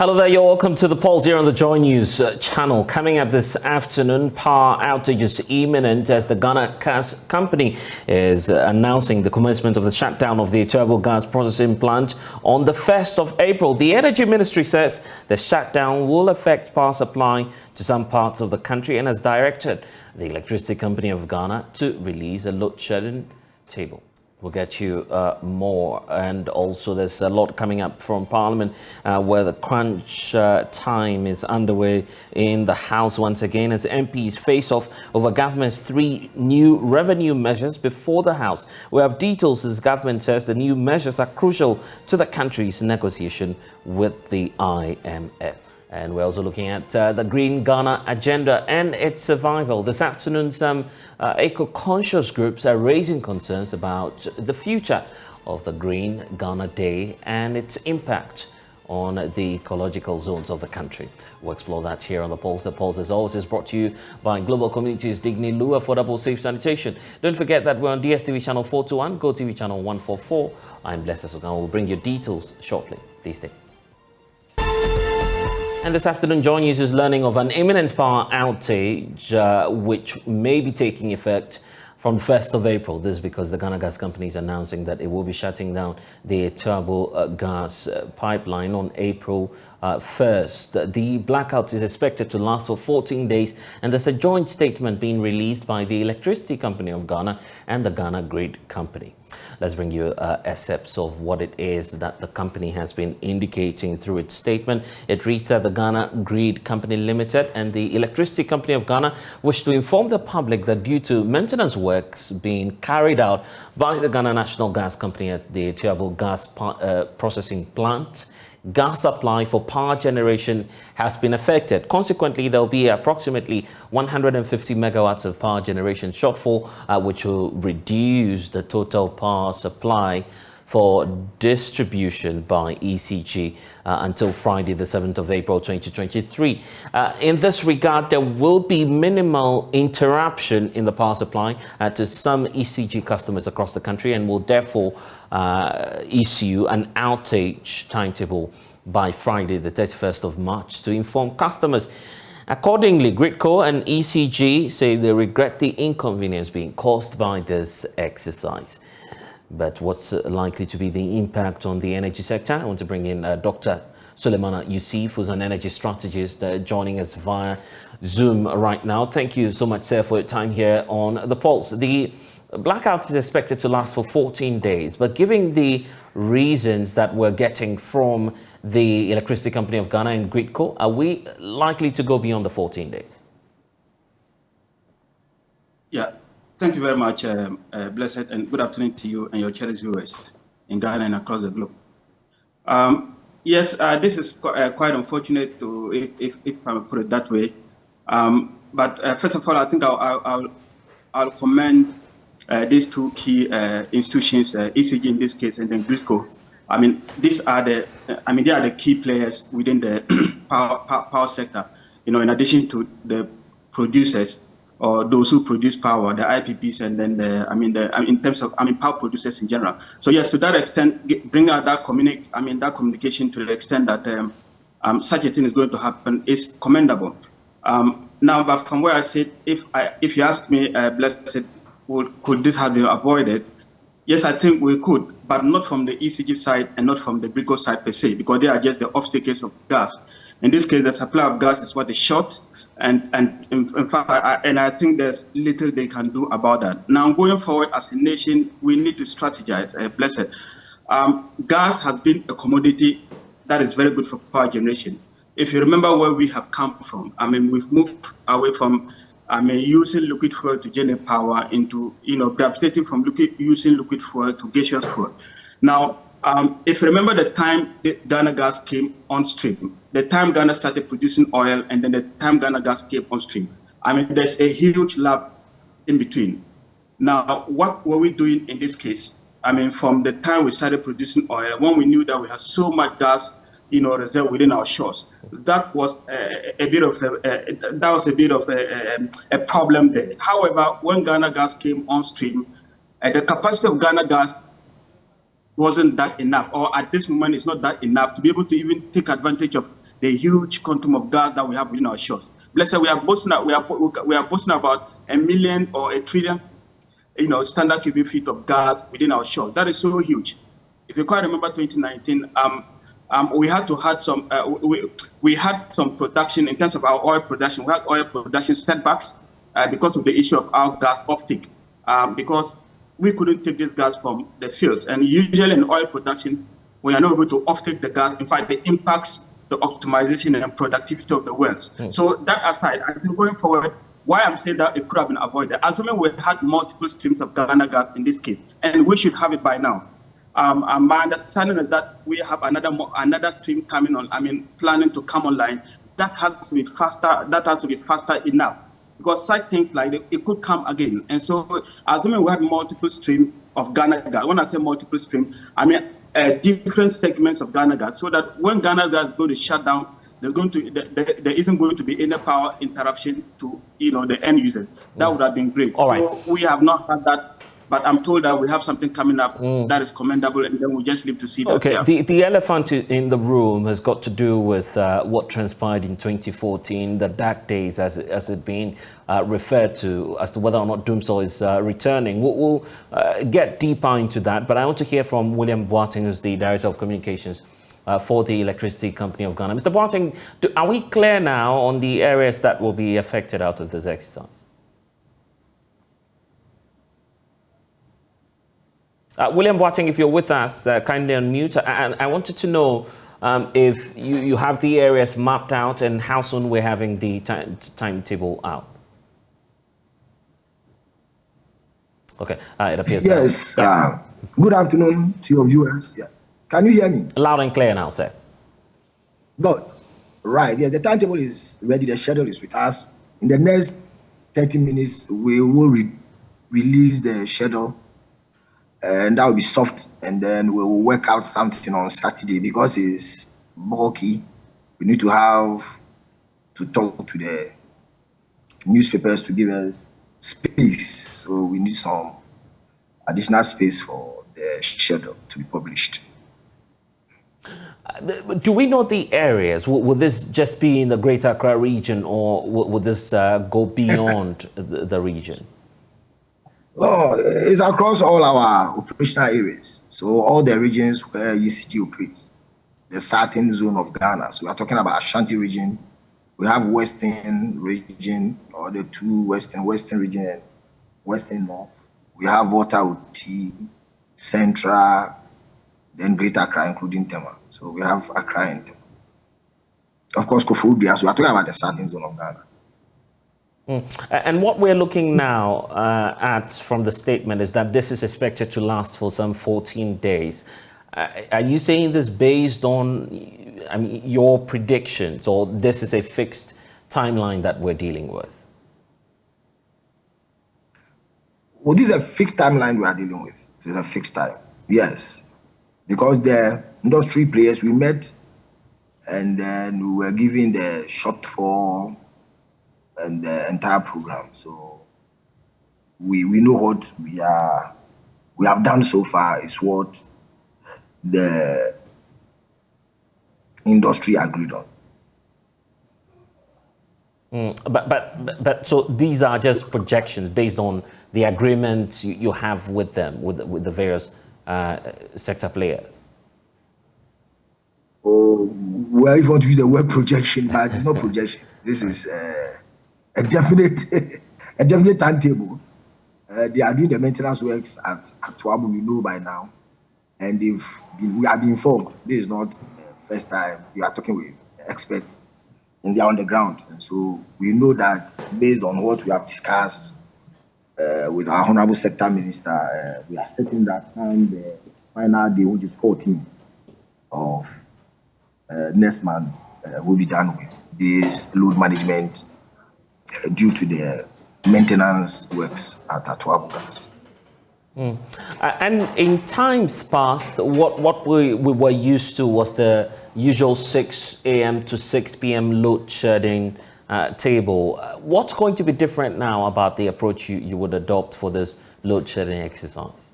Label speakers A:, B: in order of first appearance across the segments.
A: Hello there, you're welcome to the Pulse here on the JoyNews channel. Coming up this afternoon, power outage is imminent as the Ghana Gas Company is announcing the commencement of the shutdown of the turbo gas processing plant on the 1st of April. The Energy Ministry says the shutdown will affect power supply to some parts of the country and has directed the Electricity Company of Ghana to release a load shedding table. We'll get you more, and also there's a lot coming up from Parliament where the crunch time is underway in the House once again as MPs face off over government's 3 new revenue measures before the House. We have details as government says the new measures are crucial to the country's negotiation with the IMF. And we're also looking at the Green Ghana agenda and its survival. This afternoon, some eco-conscious groups are raising concerns about the future of the Green Ghana Day and its impact on the ecological zones of the country. We'll explore that here on The Pulse. The Pulse, as always, is brought to you by Global Communities Digni Lu, Affordable Safe Sanitation. Don't forget that we're on DSTV channel 421, GoTV channel 144. I'm Blessed Sogah. We'll bring you details shortly. Please stay. And this afternoon, JoyNews is learning of an imminent power outage which may be taking effect from the 1st of April. This is because the Ghana Gas Company is announcing that it will be shutting down the turbo gas pipeline on April 1st. The blackout is expected to last for 14 days, and there's a joint statement being released by the Electricity Company of Ghana and the Ghana Grid Company. Let's bring you excerpts of what it is that the company has been indicating through its statement. It reads that the Ghana Grid Company Limited and the Electricity Company of Ghana wish to inform the public that due to maintenance works being carried out by the Ghana National Gas Company at the turbo gas processing plant, gas supply for power generation has been affected. Consequently, there will be approximately 150 megawatts of power generation shortfall, which will reduce the total power supply for distribution by ECG until Friday, the 7th of April, 2023. In this regard, there will be minimal interruption in the power supply to some ECG customers across the country and will therefore issue an outage timetable by Friday, the 31st of March to inform customers. Accordingly, Gridco and ECG say they regret the inconvenience being caused by this exercise. But what's likely to be the impact on the energy sector? I want to bring in Dr. Suleimana Yusuf, who's an energy strategist, joining us via Zoom right now. Thank you so much, sir, for your time here on The Pulse. The blackout is expected to last for 14 days, but given the reasons that we're getting from the Electricity Company of Ghana and Gridco, are we likely to go beyond the 14 days?
B: Yeah. Thank you very much, Blessed, and good afternoon to you and your cherished viewers in Ghana and across the globe. Yes, this is quite unfortunate, if I put it that way. But first of all, I think I'll commend these 2 key institutions, ECG in this case, and then Gridco. I mean, they are the key players within the power sector. You know, in addition to the producers, or those who produce power, the IPPs, and then in terms of power producers in general. So yes, to that extent, bring out that communication to the extent that such a thing is going to happen is commendable. Now, but from where I sit, if you ask me, Blessed, could this have been avoided? Yes, I think we could, but not from the ECG side and not from the Gridco side per se, because they are just the obstacles of gas. In this case, the supply of gas is what is short. And in fact, I think there's little they can do about that. Now, going forward as a nation, we need to strategize. Blessed. Gas has been a commodity that is very good for power generation. If you remember where we have come from, we've moved away from using liquid fuel to generate power into, gravitating from using liquid fuel to gaseous fuel. Now, if you remember the time Ghana Gas came on stream, the time Ghana started producing oil, and then the time Ghana Gas came on stream, there's a huge lap in between. Now, what were we doing in this case? From the time we started producing oil, when we knew that we had so much gas, reserved within our shores, that was a bit of a problem there. However, when Ghana Gas came on stream, the capacity of Ghana Gas wasn't that enough, or at this moment it's not that enough to be able to even take advantage of the huge quantum of gas that we have within our shores. Let's say we are boasting about 1 million or 1 trillion, standard cubic feet of gas within our shores. That is so huge. If you quite remember 2019, we had to had some we had some production in terms of our oil production. We had oil production setbacks because of the issue of our gas uptake, because we couldn't take this gas from the fields. And usually in oil production, we are not able to uptake the gas. In fact, it impacts the optimization and productivity of the wells. So that aside, I think going forward, why I'm saying that it could have been avoided, assuming we had multiple streams of Ghana gas in this case, and we should have it by now. My understanding is that we have another stream coming on. Planning to come online. That has to be faster. That has to be faster enough, because such things like it could come again. And so, assuming we have multiple stream of Ghana gas. When I say multiple stream, I mean different segments of Ghana gas, so that when Ghana gas is going to shut down, there isn't going to be any power interruption to the end users. That would have been great.
A: All right.
B: So we have not had that, but I'm told that we have something coming up that is commendable, and then we just live to see that.
A: Okay,
B: yeah.
A: the elephant in the room has got to do with what transpired in 2014, the dark days as it being referred to, as to whether or not Dumsor is returning. We'll get deeper into that, but I want to hear from William Boateng, who's the Director of Communications for the Electricity Company of Ghana. Mr. Boateng, are we clear now on the areas that will be affected out of this exercise? William Boateng, if you're with us, kindly unmute. I wanted to know if you have the areas mapped out and how soon we're having the timetable out. Okay, it appears.
C: Yes, good afternoon to your viewers. Yes. Can you hear me?
A: Loud and clear now, sir.
C: Good. Right. Yes, the timetable is ready. The schedule is with us. In the next 30 minutes, we will release the schedule, and that will be soft. And then we will work out something on Saturday, because it's bulky. We need to talk to the newspapers to give us space. So we need some additional space for the schedule to be published.
A: Do we know the areas? Will this just be in the Greater Accra region, or will this go beyond the region?
C: Oh, it's across all our operational areas. So all the regions where UCG operates, the southern zone of Ghana. So we are talking about Ashanti region. We have Western region, or the two Western region and Western North. We have Water Uti, Central, then Greater Accra, including Tema. So we have Accra and Tema. Of course, Koforidua. So we are talking about the southern zone of Ghana.
A: And what we're looking now at from the statement is that this is expected to last for some 14 days. Are you saying this based on your predictions, or this is a fixed timeline that we're dealing with?
C: Well, this is a fixed timeline we are dealing with. It's a fixed time, yes. Because the industry players, we met, and then we were given the shortfall and the entire program. So we know what we have done so far is what the industry agreed on.
A: But so these are just projections based on the agreements you have with them, with the various sector players.
C: Oh, well, if you want to use the word projection, but it's not projection. This is a definite timetable. They are doing the maintenance works at Tuabu, we know by now, and we have been informed. This is not the first time we are talking with experts, and they are on the ground. And so we know that based on what we have discussed with our Honorable Sector Minister, we are certain that the final day, which is 14th of next month, will be done with this load management due to the maintenance works at Atuabu.
A: And in times past, what we were used to was the usual 6 a.m. to 6 p.m. load shedding table. What's going to be different now about the approach you would adopt for this load shedding exercise?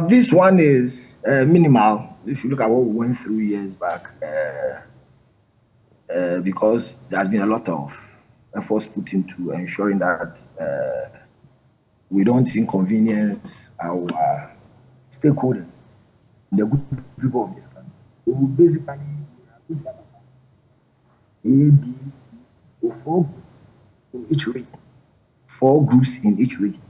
C: This one is minimal. If you look at what we went through years back, because there has been a lot of efforts put into ensuring that we don't inconvenience our stakeholders, the good people of this country. So basically, we have A, B, C, so 4 groups in each region. 4 groups in each region.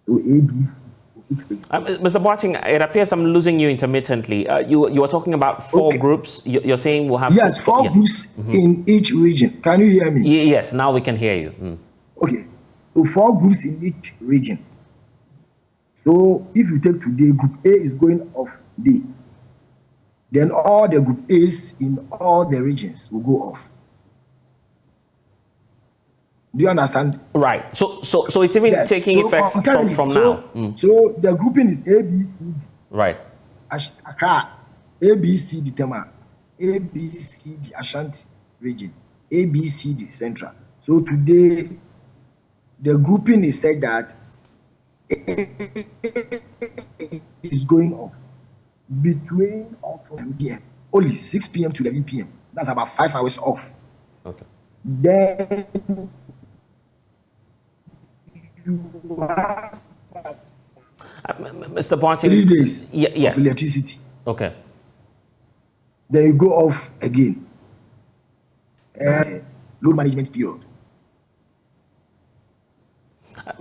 C: So A, B, C.
A: Mr. Boateng, it appears I'm losing you intermittently. You are talking about 4 groups. You're saying we'll have...
C: Yes, 4 groups in each region. Can you hear me?
A: Yes, now we can hear you.
C: Okay, so 4 groups in each region. So if you take today, Group A is going off day. Then all the Group A's in all the regions will go off. Do you understand?
A: Right. So it's even taking effect from now.
C: So the grouping is A, B, C, D.
A: Right.
C: Accra, A, B, C, D, Tema, A, B, C, D, Ashanti region, A, B, C, D, Central. So today, the grouping is said that is going off between 11 p.m. only 6 p.m. to 11 p.m. That's about 5 hours off.
A: Okay.
C: Then you have
A: Mr. Boateng,
C: 3 days
A: yes.
C: of electricity.
A: Okay.
C: Then you go off again. Load management period.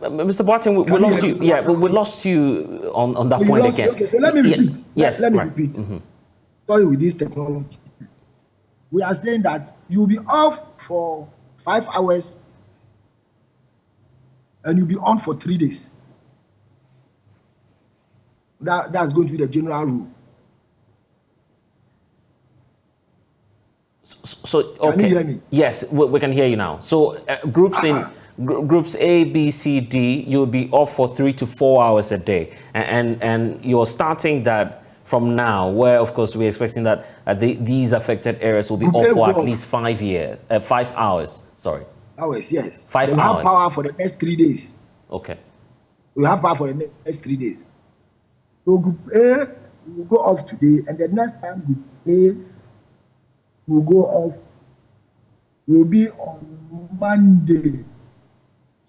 A: Mr. Boateng, we lost you. Yeah, we lost you on that point again.
C: Okay, so let me repeat.
A: Yes,
C: let me repeat. Sorry, with this technology, we are saying that you'll be off for 5 hours and you'll be on for 3 days. That's going to be the general rule.
A: So okay.
C: Can you hear me?
A: Yes, we can hear you now. So groups in groups A, B, C, D, you'll be off for 3 to 4 hours a day, and you're starting that from now, where of course we're expecting that these affected areas will be off for at least 5 hours. Sorry.
C: Hours, yes.
A: 5 hours.
C: We have power for the next 3 days.
A: Okay.
C: We have power for the next 3 days. So Group A will go off today, and the next time Group A will go off will be on Monday.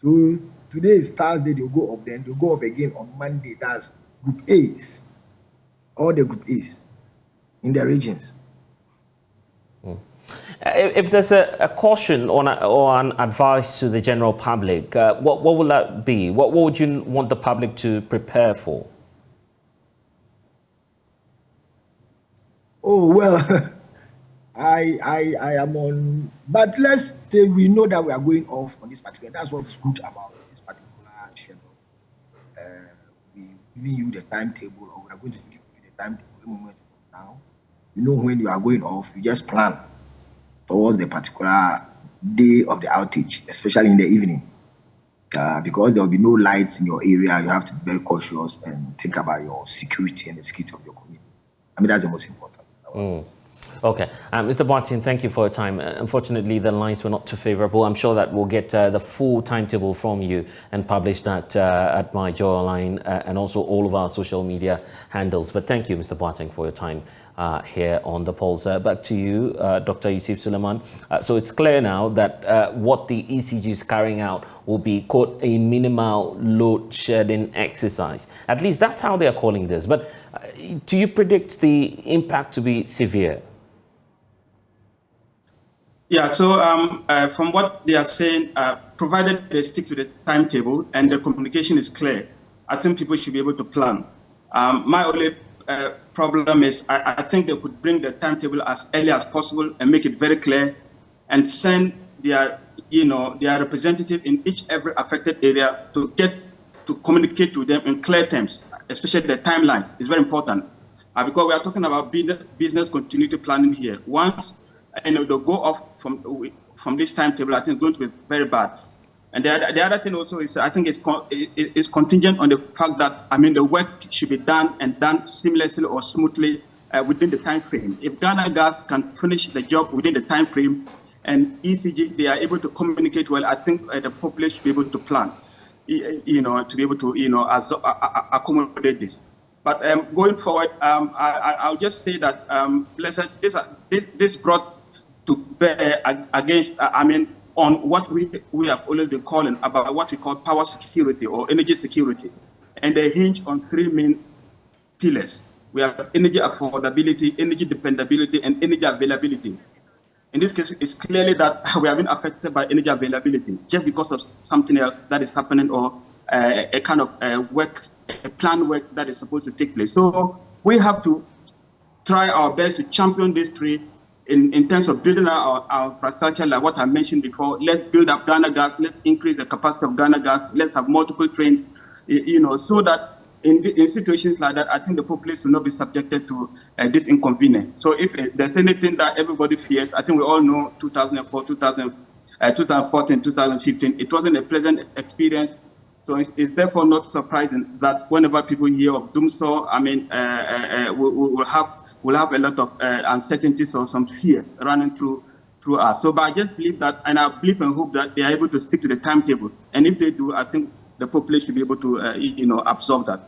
C: So today is Thursday, they'll go off, then they'll go off again on Monday. That's Group A's, all the Group A's in the regions.
A: If there's a caution or an advice to the general public, what will that be? What would you want the public to prepare for?
C: Oh, well, I am on, but let's say we know that we are going off on this particular. That's what's good about this particular schedule. We giving you the timetable, or we are going to give you the timetable moment from now. You know when you are going off, you just plan towards the particular day of the outage, especially in the evening, because there will be no lights in your area. You have to be very cautious and think about your security and the security of your community. I mean, that's the most important.
A: Okay. Mr. Boateng, thank you for your time. Unfortunately, the lines were not too favorable. I'm sure that we'll get the full timetable from you and publish that at my Joy and also all of our social media handles. But thank you, Mr. Boateng, for your time here on The Pulse. Back to you, Dr. Yusuf Suleiman. So it's clear now that what the ECG is carrying out will be, quote, a minimal load shedding exercise. At least that's how they are calling this. But do you predict the impact to be severe?
B: Yeah, so from what they are saying, provided they stick to the timetable and the communication is clear, I think people should be able to plan. My only problem is I think they could bring the timetable as early as possible and make it very clear and send their representative in every affected area to communicate to them in clear terms, especially the timeline is very important because we are talking about business continuity planning here. Once they'll go off from this timetable, I think it's going to be very bad. And the other thing also is I think it's contingent on the fact that the work should be done seamlessly or smoothly within the time frame. If Ghana Gas can finish the job within the time frame and ECG they are able to communicate well, I think the population should be able to plan, to be able to accommodate this. But going forward, I'll just say that this brought to bear against, on what we have always been calling about what we call power security or energy security. And they hinge on three main pillars. We have energy affordability, energy dependability, and energy availability. In this case, it's clearly that we have been affected by energy availability just because of something else that is happening or a kind of a planned work that is supposed to take place. So we have to try our best to champion these three in terms of building our infrastructure, like what I mentioned before. Let's build up Ghana Gas, let's increase the capacity of Ghana Gas, let's have multiple trains, so that in situations like that, I think the populace will not be subjected to this inconvenience. So if there's anything that everybody fears, I think we all know 2004, 2014, 2015, it wasn't a pleasant experience. So it's therefore not surprising that whenever people hear of Doomsaw, we'll have a lot of uncertainties or some fears running through us. So, but I just believe that, and I believe and hope that they are able to stick to the timetable. And if they do, I think the population should be able to, absorb that.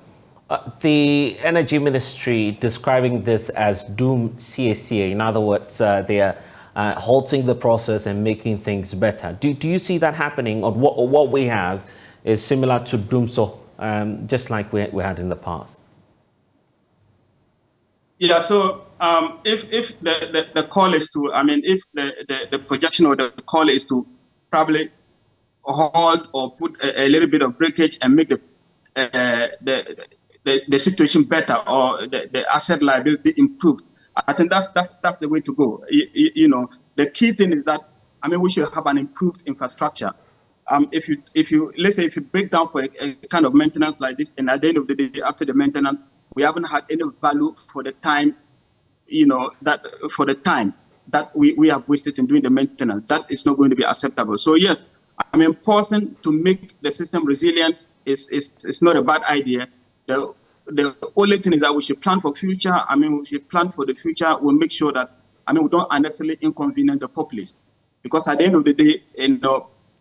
A: The Energy Ministry describing this as Doom CACA. In other words, they are halting the process and making things better. Do you see that happening, or what we have is similar to Doomsaw, just like we had in the past?
B: Yeah, so if the call is to, if the projection or the call is to probably halt or put a little bit of breakage and make the situation better or the asset liability improved, I think that's the way to go. The key thing is that we should have an improved infrastructure. If you break down for a kind of maintenance like this, and at the end of the day, after the maintenance, we haven't had any value for the time, that we have wasted in doing the maintenance. That is not going to be acceptable. So yes, important to make the system resilient is not a bad idea. The only thing is that we should plan for future. We should plan for the future. We'll make sure that we don't unnecessarily inconvenience the populace, because at the end of the day,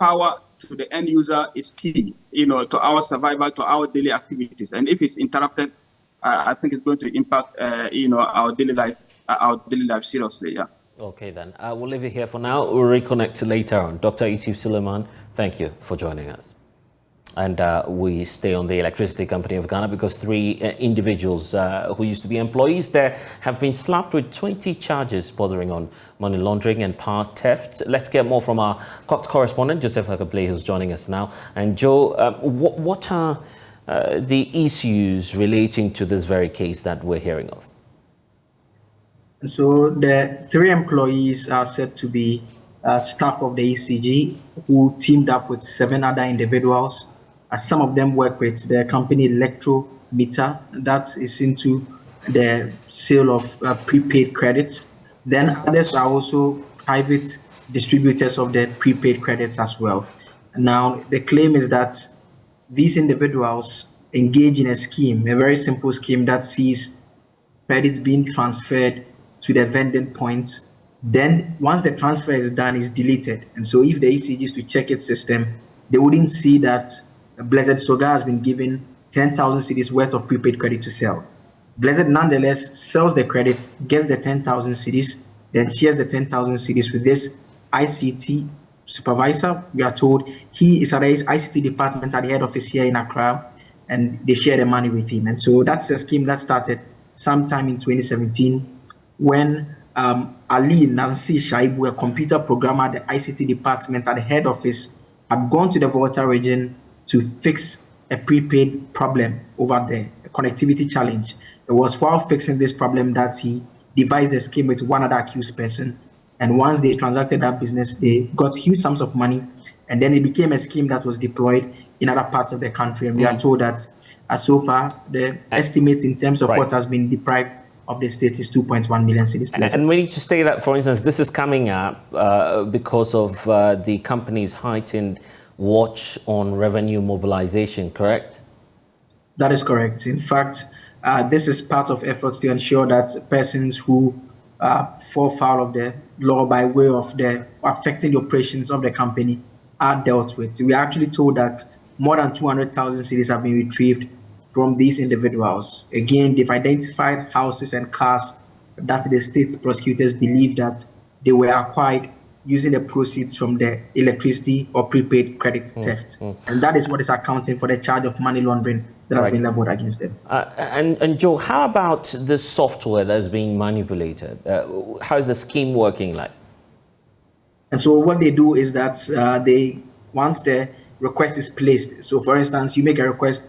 B: power to the end user is key, to our survival, to our daily activities. And if it's interrupted, I think it's going to impact, our daily life seriously. Yeah.
A: Okay, then we'll leave it here for now. We'll reconnect later on. Dr. Yusuf Suleiman, thank you for joining us. And we stay on the Electricity Company of Ghana because three individuals who used to be employees there have been slapped with 20 charges bordering on money laundering and power theft. Let's get more from our Cox correspondent, Joseph Akable, who's joining us now. And Joe, what are the issues relating to this very case that we're hearing of?
D: So the three employees are said to be staff of the ECG who teamed up with 7 other individuals. Some of them work with the company Electrometer, that is into the sale of prepaid credits. Then others are also private distributors of the prepaid credits as well. Now, the claim is that these individuals engage in a scheme, a very simple scheme that sees credits being transferred to the vending points. Then once the transfer is done, it's deleted. And so if the ECG is to check its system, they wouldn't see that Blessed Sogah has been given 10,000 cedis worth of prepaid credit to sell. Blessed nonetheless sells the credit, gets the 10,000 cedis, then shares the 10,000 cedis with this ICT supervisor. We are told he is at his ICT department at the head office here in Accra, and they share the money with him. And so that's a scheme that started sometime in 2017 when Ali Nancy Shaibu, a computer programmer at the ICT department at the head office, had gone to the Volta region to fix a prepaid problem over there, a connectivity challenge. It was while fixing this problem that he devised a scheme with one other accused person. And once they transacted that business, they got huge sums of money. And then it became a scheme that was deployed in other parts of the country. And we are told that so far, the estimates in terms of what has been deprived of the state is 2.1 million cedis.
A: And we need to state that, for instance, this is coming up because of the company's heightened watch on revenue mobilization, correct?
D: That is correct. In fact, this is part of efforts to ensure that persons who fall foul of the law by way of affecting the operations of the company are dealt with. We are actually told that more than 200,000 cedis have been retrieved from these individuals. Again, they've identified houses and cars that the state prosecutors believe that they were acquired using the proceeds from the electricity or prepaid credit theft. And that is what is accounting for the charge of money laundering that has been leveled against them.
A: And Joe, how about the software that's being manipulated? How is the scheme working like?
D: And so what they do is that once the request is placed, so for instance, you make a request,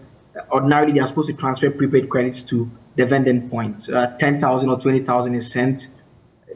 D: ordinarily they are supposed to transfer prepaid credits to the vending point. 10,000 or 20,000 is sent.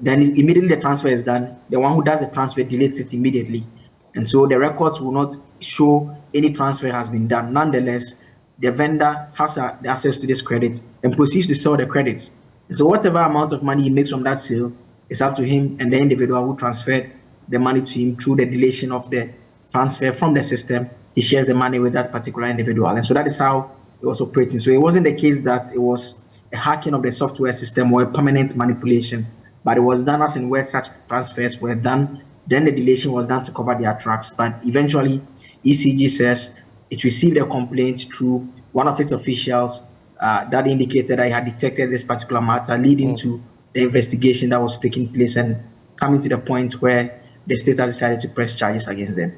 D: Then immediately the transfer is done. The one who does the transfer deletes it immediately. And so the records will not show any transfer has been done. Nonetheless, the vendor has access to this credit and proceeds to sell the credits. So whatever amount of money he makes from that sale is up to him and the individual who transferred the money to him through the deletion of the transfer from the system. He shares the money with that particular individual. And so that is how it was operating. So it wasn't the case that it was a hacking of the software system or a permanent manipulation, but it was done as in where such transfers were done. Then the deletion was done to cover their tracks. But eventually, ECG says it received a complaint through one of its officials that indicated that he had detected this particular matter, leading to the investigation that was taking place and coming to the point where the state has decided to press charges against them.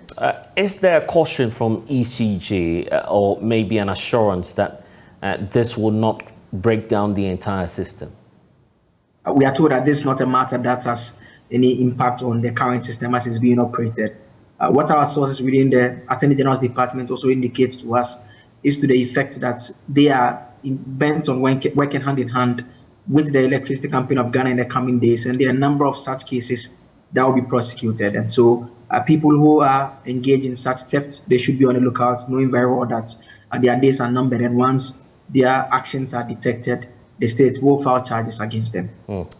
A: Is there a caution from ECG or maybe an assurance that this will not break down the entire system?
D: We are told that this is not a matter that has any impact on the current system as it's being operated. What our sources within the Attorney General's Department also indicates to us is to the effect that they are bent on working hand in hand with the Electricity Company of Ghana in the coming days, and there are a number of such cases that will be prosecuted. And so people who are engaged in such theft, they should be on the lookout, knowing very well that their days are numbered, and once their actions are detected, the state will file charges against them.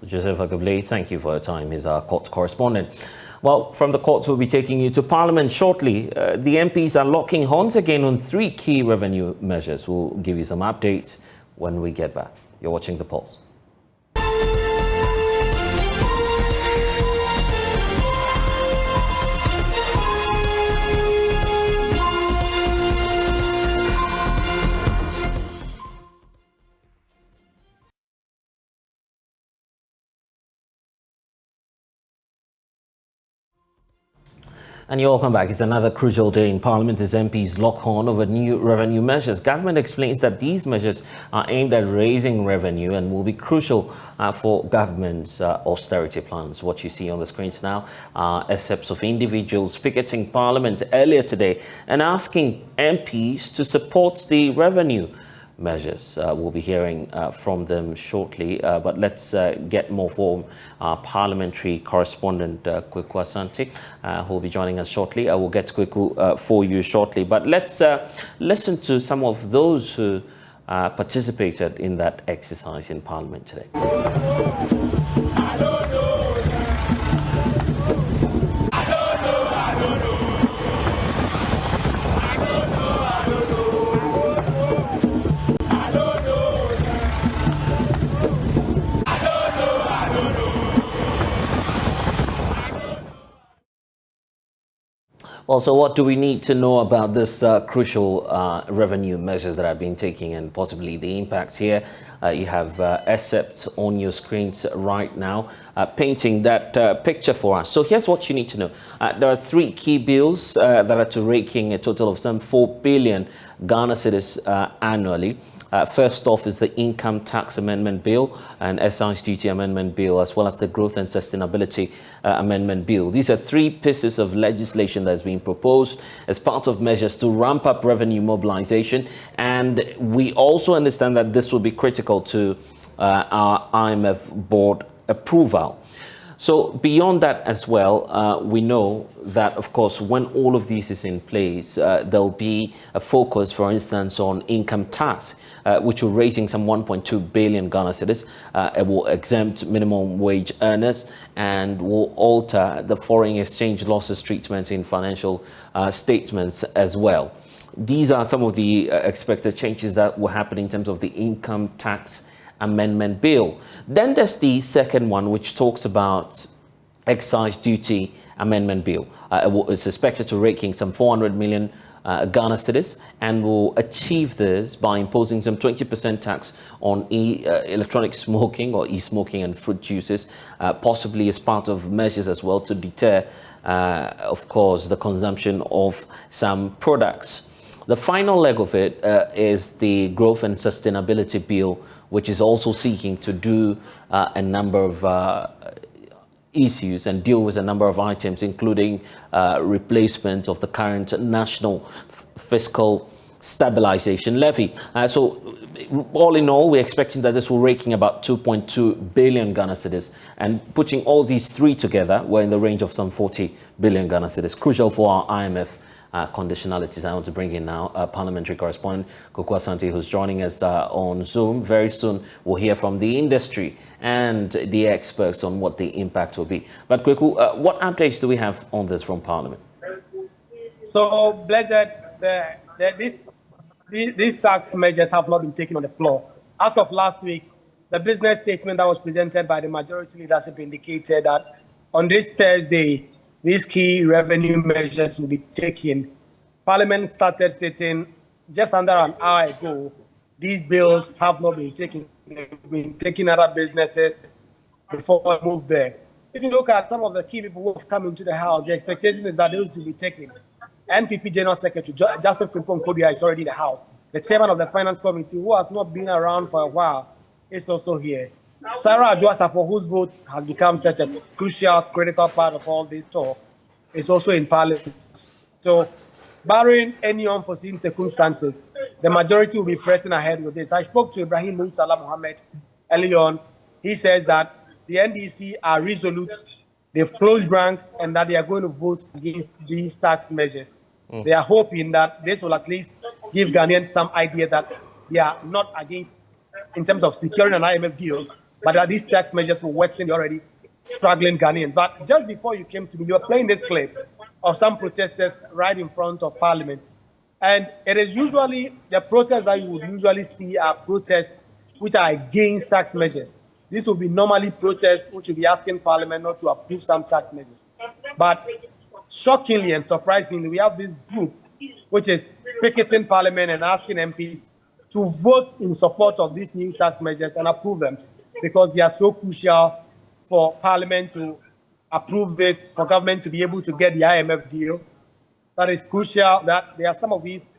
A: Joseph Agable, thank you for your time. He's our court correspondent. Well, from the courts, we'll be taking you to Parliament shortly. The MPs are locking horns again on 3 key revenue measures. We'll give you some updates when we get back. You're watching The Pulse. And you're welcome back. It's another crucial day in Parliament as MPs lock horn over new revenue measures. Government explains that these measures are aimed at raising revenue and will be crucial for government's austerity plans. What you see on the screens now are excerpts of individuals picketing Parliament earlier today and asking MPs to support the revenue measures. We'll be hearing from them shortly, but let's get more from our parliamentary correspondent, Kweku Asante, who will be joining us shortly. I will get to Kweku for you shortly, but let's listen to some of those who participated in that exercise in Parliament today. Well, so what do we need to know about this crucial revenue measures that have been taken and possibly the impacts here? You have excerpts on your screens right now painting that picture for us. So here's what you need to know. There are 3 key bills that are to rake in a total of some 4 billion Ghana cedis annually. First off is the Income Tax Amendment Bill and Excise Duty Amendment Bill, as well as the Growth and Sustainability Amendment Bill. These are 3 pieces of legislation that is being proposed as part of measures to ramp up revenue mobilization. And we also understand that this will be critical to our IMF board approval. So beyond that as well, we know that, of course, when all of these is in place, there'll be a focus, for instance, on income tax, which will raising some 1.2 billion Ghana cedis. It will exempt minimum wage earners and will alter the foreign exchange losses treatment in financial statements as well. These are some of the expected changes that will happen in terms of the income tax amendment bill. Then there's the second one, which talks about excise duty amendment bill. It's expected to rake in some 400 million Ghana cedis, and will achieve this by imposing some 20% tax on electronic smoking or e-smoking and fruit juices, possibly as part of measures as well to deter, of course, the consumption of some products. The final leg of it is the Growth and Sustainability Bill, which is also seeking to do a number of issues and deal with a number of items, including replacement of the current national fiscal stabilization levy. So all in all, we're expecting that this will rake in about 2.2 billion Ghana cedis, and putting all these three together, we're in the range of some 40 billion Ghana cedis, crucial for our IMF conditionalities. I want to bring in now parliamentary correspondent Kweku Asante, who's joining us on Zoom. Very soon we'll hear from the industry and the experts on what the impact will be. But Kweku, what updates do we have on this from Parliament?
E: So, Blessed, these tax measures have not been taken on the floor. As of last week, the business statement that was presented by the majority leadership indicated that on this Thursday, these key revenue measures will be taken. Parliament started sitting just under an hour ago. These bills have not been taken. They've been taking other businesses before we move there. If you look at some of the key people who have come into the House, the expectation is that those will be taken. NPP General Secretary Justin Frimpong Kodia is already in the House. The chairman of the Finance Committee, who has not been around for a while, is also here. Sarah Adwoa-Sapor, whose vote has become such a crucial, critical part of all this talk, is also in Parliament. So, barring any unforeseen circumstances, the majority will be pressing ahead with this. I spoke to Ibrahim Murtala Mohammed early on. He says that the NDC are resolute, they've closed ranks, and that they are going to vote against these tax measures. They are hoping that this will at least give Ghanaians some idea that they are not against, in terms of securing an IMF deal, but that these tax measures will worsen the already struggling Ghanaians. But just before you came to me, you were playing this clip of some protesters right in front of Parliament. And it is usually, the protests that you would usually see are protests which are against tax measures. This will be normally protests which will be asking Parliament not to approve some tax measures. But shockingly and surprisingly, we have this group which is picketing Parliament and asking MPs to vote in support of these new tax measures and approve them, because they are so crucial for Parliament to approve this, for government to be able to get the IMF deal. That is crucial, that there are some of these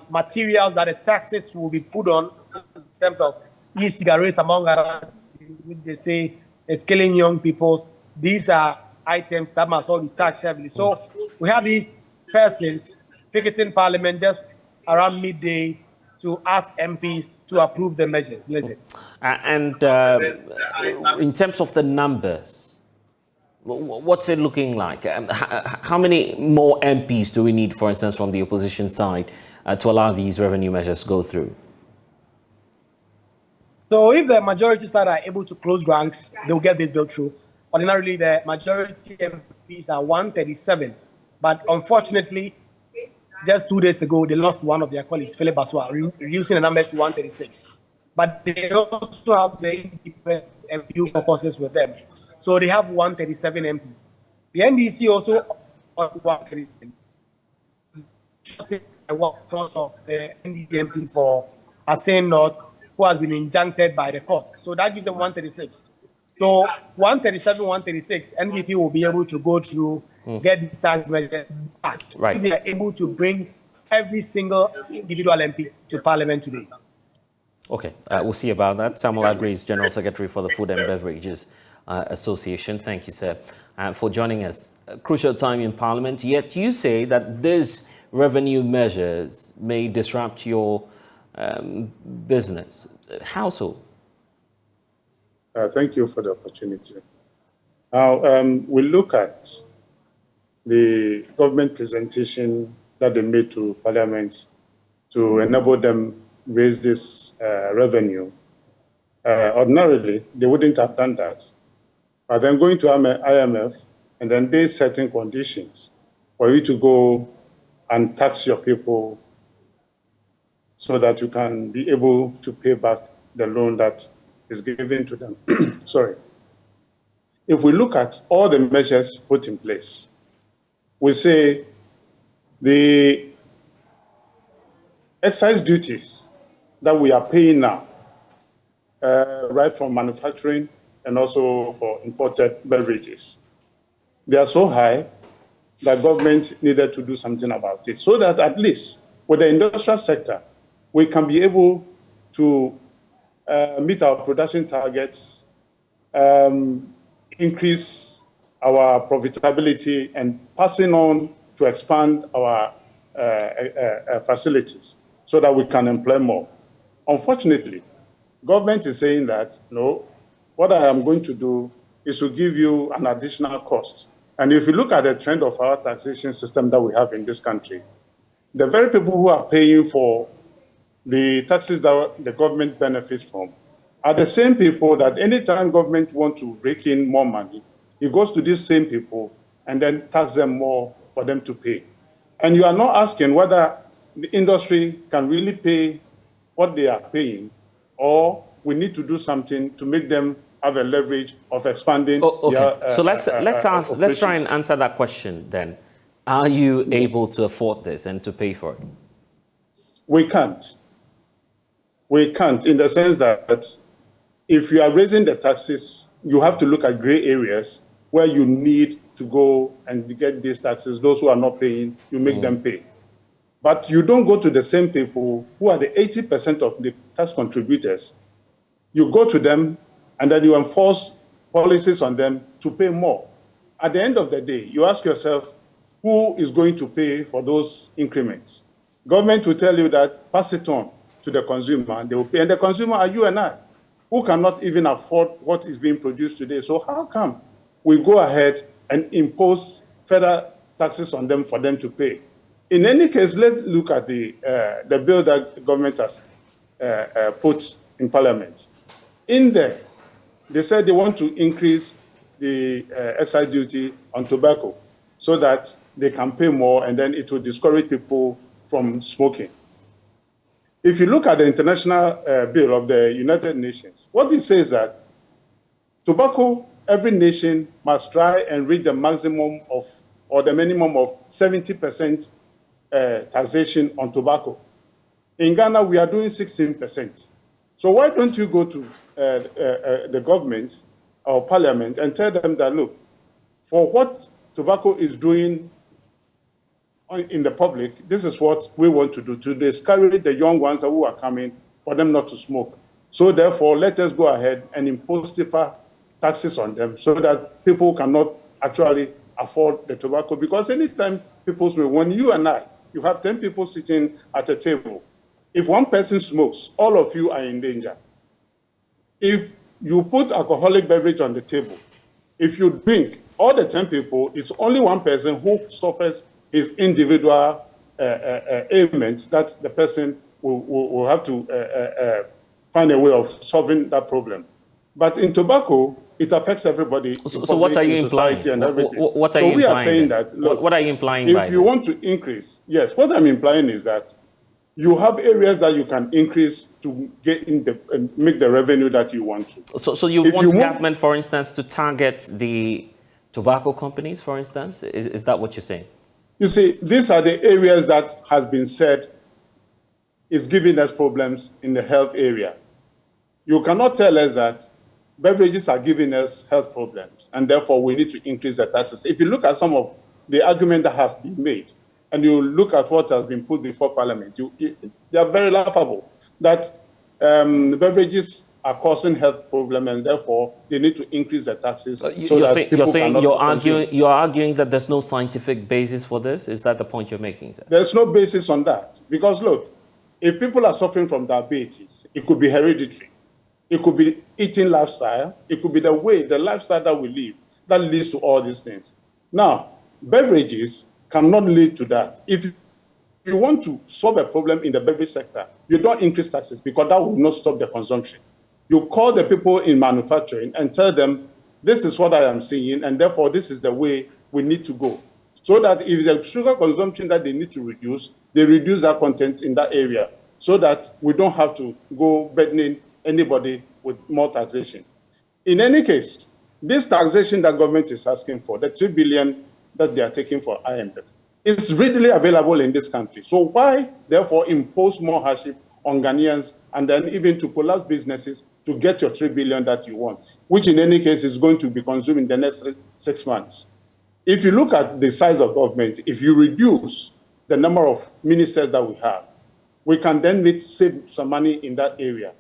E: materials that the taxes will be put on in terms of e-cigarettes, among other things, which they say is killing young people. These are items that must all be taxed heavily. So we have these persons picketing Parliament just around midday to ask MPs to approve the measures. Blessed.
A: And in terms of the numbers, what's it looking like? How many more MPs do we need, for instance, from the opposition side to allow these revenue measures to go through?
E: So if the majority side are able to close ranks, they'll get this bill through. Ordinarily, the majority MPs are 137. But unfortunately, just 2 days ago, they lost one of their colleagues, Philip Baswa, reducing the numbers to 136. But they also have the independent MPU caucuses with them. So they have 137 MPs. The NDC also on 137. The workforce of the NDC MP for Asen North, who has been injuncted by the court. So that gives them 136. So 137, 136, NDP will be able to go through, get these tax measures passed.
A: Right.
E: They are able to bring every single individual MP to Parliament today.
A: Okay, we'll see about that. Samuel Agri is General Secretary for the Food and Beverages Association. Thank you, sir, for joining us. A crucial time in Parliament, yet you say that these revenue measures may disrupt your business. How so?
F: Thank you for the opportunity. Now, we look at the government presentation that they made to Parliament to enable them raise this revenue. Ordinarily, they wouldn't have done that. But then going to IMF, and then there's certain conditions for you to go and tax your people so that you can be able to pay back the loan that is given to them. Sorry. If we look at all the measures put in place, we say the excise duties that we are paying now, right from manufacturing and also for imported beverages, they are so high that government needed to do something about it, so that at least with the industrial sector, we can be able to meet our production targets, increase our profitability, and passing on to expand our facilities so that we can employ more. Unfortunately, government is saying that, no, what I am going to do is to give you an additional cost. And if you look at the trend of our taxation system that we have in this country, the very people who are paying for the taxes that the government benefits from are the same people that anytime government wants to rake in more money, it goes to these same people and then tax them more for them to pay. And you are not asking whether the industry can really pay what they are paying, or we need to do something to make them have a leverage of expanding.
A: Okay.
F: Their,
A: So let's try and answer that question then. Are you able to afford this and to pay for it?
F: We can't. We can't, in the sense that if you are raising the taxes, you have to look at gray areas where you need to go and get these taxes. Those who are not paying, you make them pay. But you don't go to the same people who are the 80% of the tax contributors. You go to them and then you enforce policies on them to pay more. At the end of the day, you ask yourself, who is going to pay for those increments? Government will tell you that pass it on to the consumer and they will pay. And the consumer are you and I, who cannot even afford what is being produced today. So how come we go ahead and impose further taxes on them for them to pay? In any case, let's look at the bill that the government has put in Parliament. In there, they said they want to increase the excise duty on tobacco so that they can pay more, and then it will discourage people from smoking. If you look at the international bill of the United Nations, what it says that tobacco, every nation must try and reach the maximum of, or the minimum of 70% taxation on tobacco. In Ghana, we are doing 16%. So why don't you go to the government or parliament and tell them that, look, for what tobacco is doing in the public, this is what we want to do, to discourage the young ones who are coming, for them not to smoke. So therefore, let us go ahead and impose stiffer taxes on them so that people cannot actually afford the tobacco. Because anytime people smoke, when you and I, you have 10 people sitting at a table, if one person smokes, all of you are in danger. If you put alcoholic beverage on the table, if you drink, all the 10 people, it's only one person who suffers his individual ailment, that the person will have to find a way of solving that problem. But in tobacco, it affects everybody.
A: So what are you implying? What are you implying?
F: We are saying that, look,
A: what are you implying by
F: this? If you want to increase, yes, what I'm implying is that you have areas that you can increase to get in make the revenue that you want to.
A: So you want government, for instance, to target the tobacco companies, for instance? Is that what you're saying?
F: You see, these are the areas that has been said is giving us problems in the health area. You cannot tell us that beverages are giving us health problems, and therefore we need to increase the taxes. If you look at some of the argument that has been made, and you look at what has been put before Parliament, they are very laughable, that beverages are causing health problems, and therefore they need to increase the taxes.
A: You're arguing that there's no scientific basis for this? Is that the point you're making, sir?
F: There's no basis on that. Because look, if people are suffering from diabetes, it could be hereditary. It could be eating lifestyle. It could be the lifestyle that we live, that leads to all these things. Now, beverages cannot lead to that. If you want to solve a problem in the beverage sector, you don't increase taxes, because that will not stop the consumption. You call the people in manufacturing and tell them, this is what I am seeing, and therefore this is the way we need to go. So that if the sugar consumption that they need to reduce, they reduce our content in that area, so that we don't have to go burdening anybody with more taxation. In any case, this taxation that government is asking for, the 3 billion that they are taking for IMF, It's readily available in this country. So why, therefore, impose more hardship on Ghanaians and then even to collapse businesses to get your 3 billion that you want, which in any case is going to be consumed in the next 6 months? If you look at the size of government, if you reduce the number of ministers that we have, we can then save some money in that area.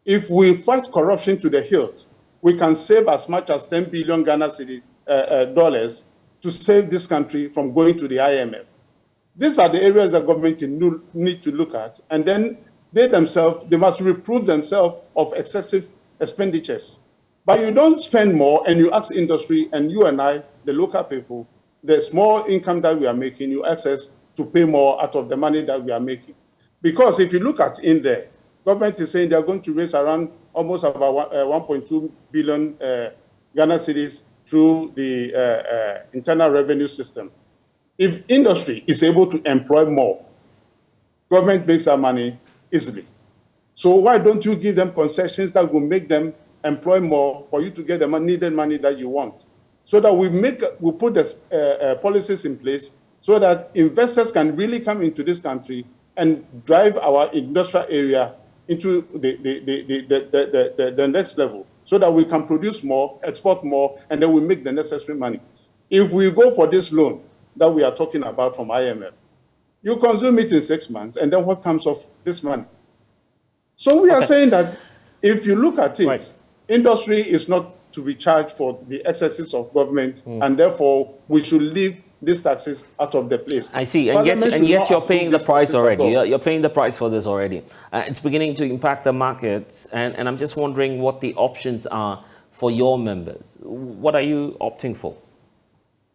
F: If we fight corruption to the hilt, we can save as much as 10 billion Ghana cedis, dollars to save this country from going to the IMF. These are the areas that government need to look at, and then they themselves, they must reprove themselves of excessive expenditures. But you don't spend more and you ask industry and you and I, the local people, the small income that we are making, you access to pay more out of the money that we are making. Because if you look at in there, government is saying they're going to raise around almost about 1.2 billion Ghana cedis through the internal revenue system. If industry is able to employ more, government makes that money easily. So why don't you give them concessions that will make them employ more for you to get the needed money that you want? So that we put the policies in place so that investors can really come into this country and drive our industrial area into the next level, so that we can produce more, export more, and then we make the necessary money. If we go for this loan that we are talking about from IMF, you consume it in 6 months, and then what comes of this money? So we are saying that if you look at it, industry is not to be charged for the excesses of government, and therefore we should leave these taxes out of the place.
A: I see, and yet you're paying the price already. You're paying the price for this already. It's beginning to impact the markets, and I'm just wondering what the options are for your members. What are you opting for?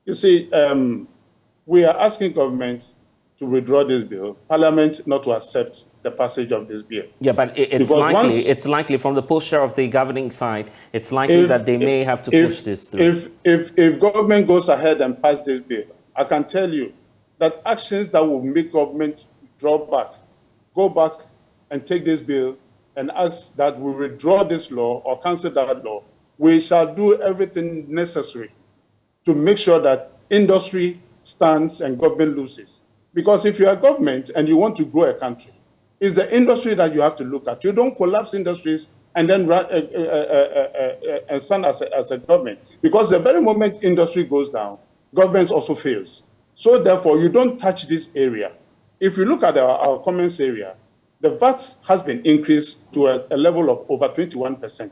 F: You see, we are asking government to withdraw this bill, Parliament not to accept the passage of this bill.
A: Yeah, but it's likely from the posture of the governing side, it's likely that they may have to push this through.
F: If government goes ahead and pass this bill, I can tell you that actions that will make government draw back, go back and take this bill and ask that we withdraw this law or cancel that law, we shall do everything necessary to make sure that industry stands and government loses. Because if you are government and you want to grow a country, it's the industry that you have to look at. You don't collapse industries and then stand as a government. Because the very moment industry goes down, government also fails. So therefore, you don't touch this area. If you look at our comments area, the VAT has been increased to a level of over 21%.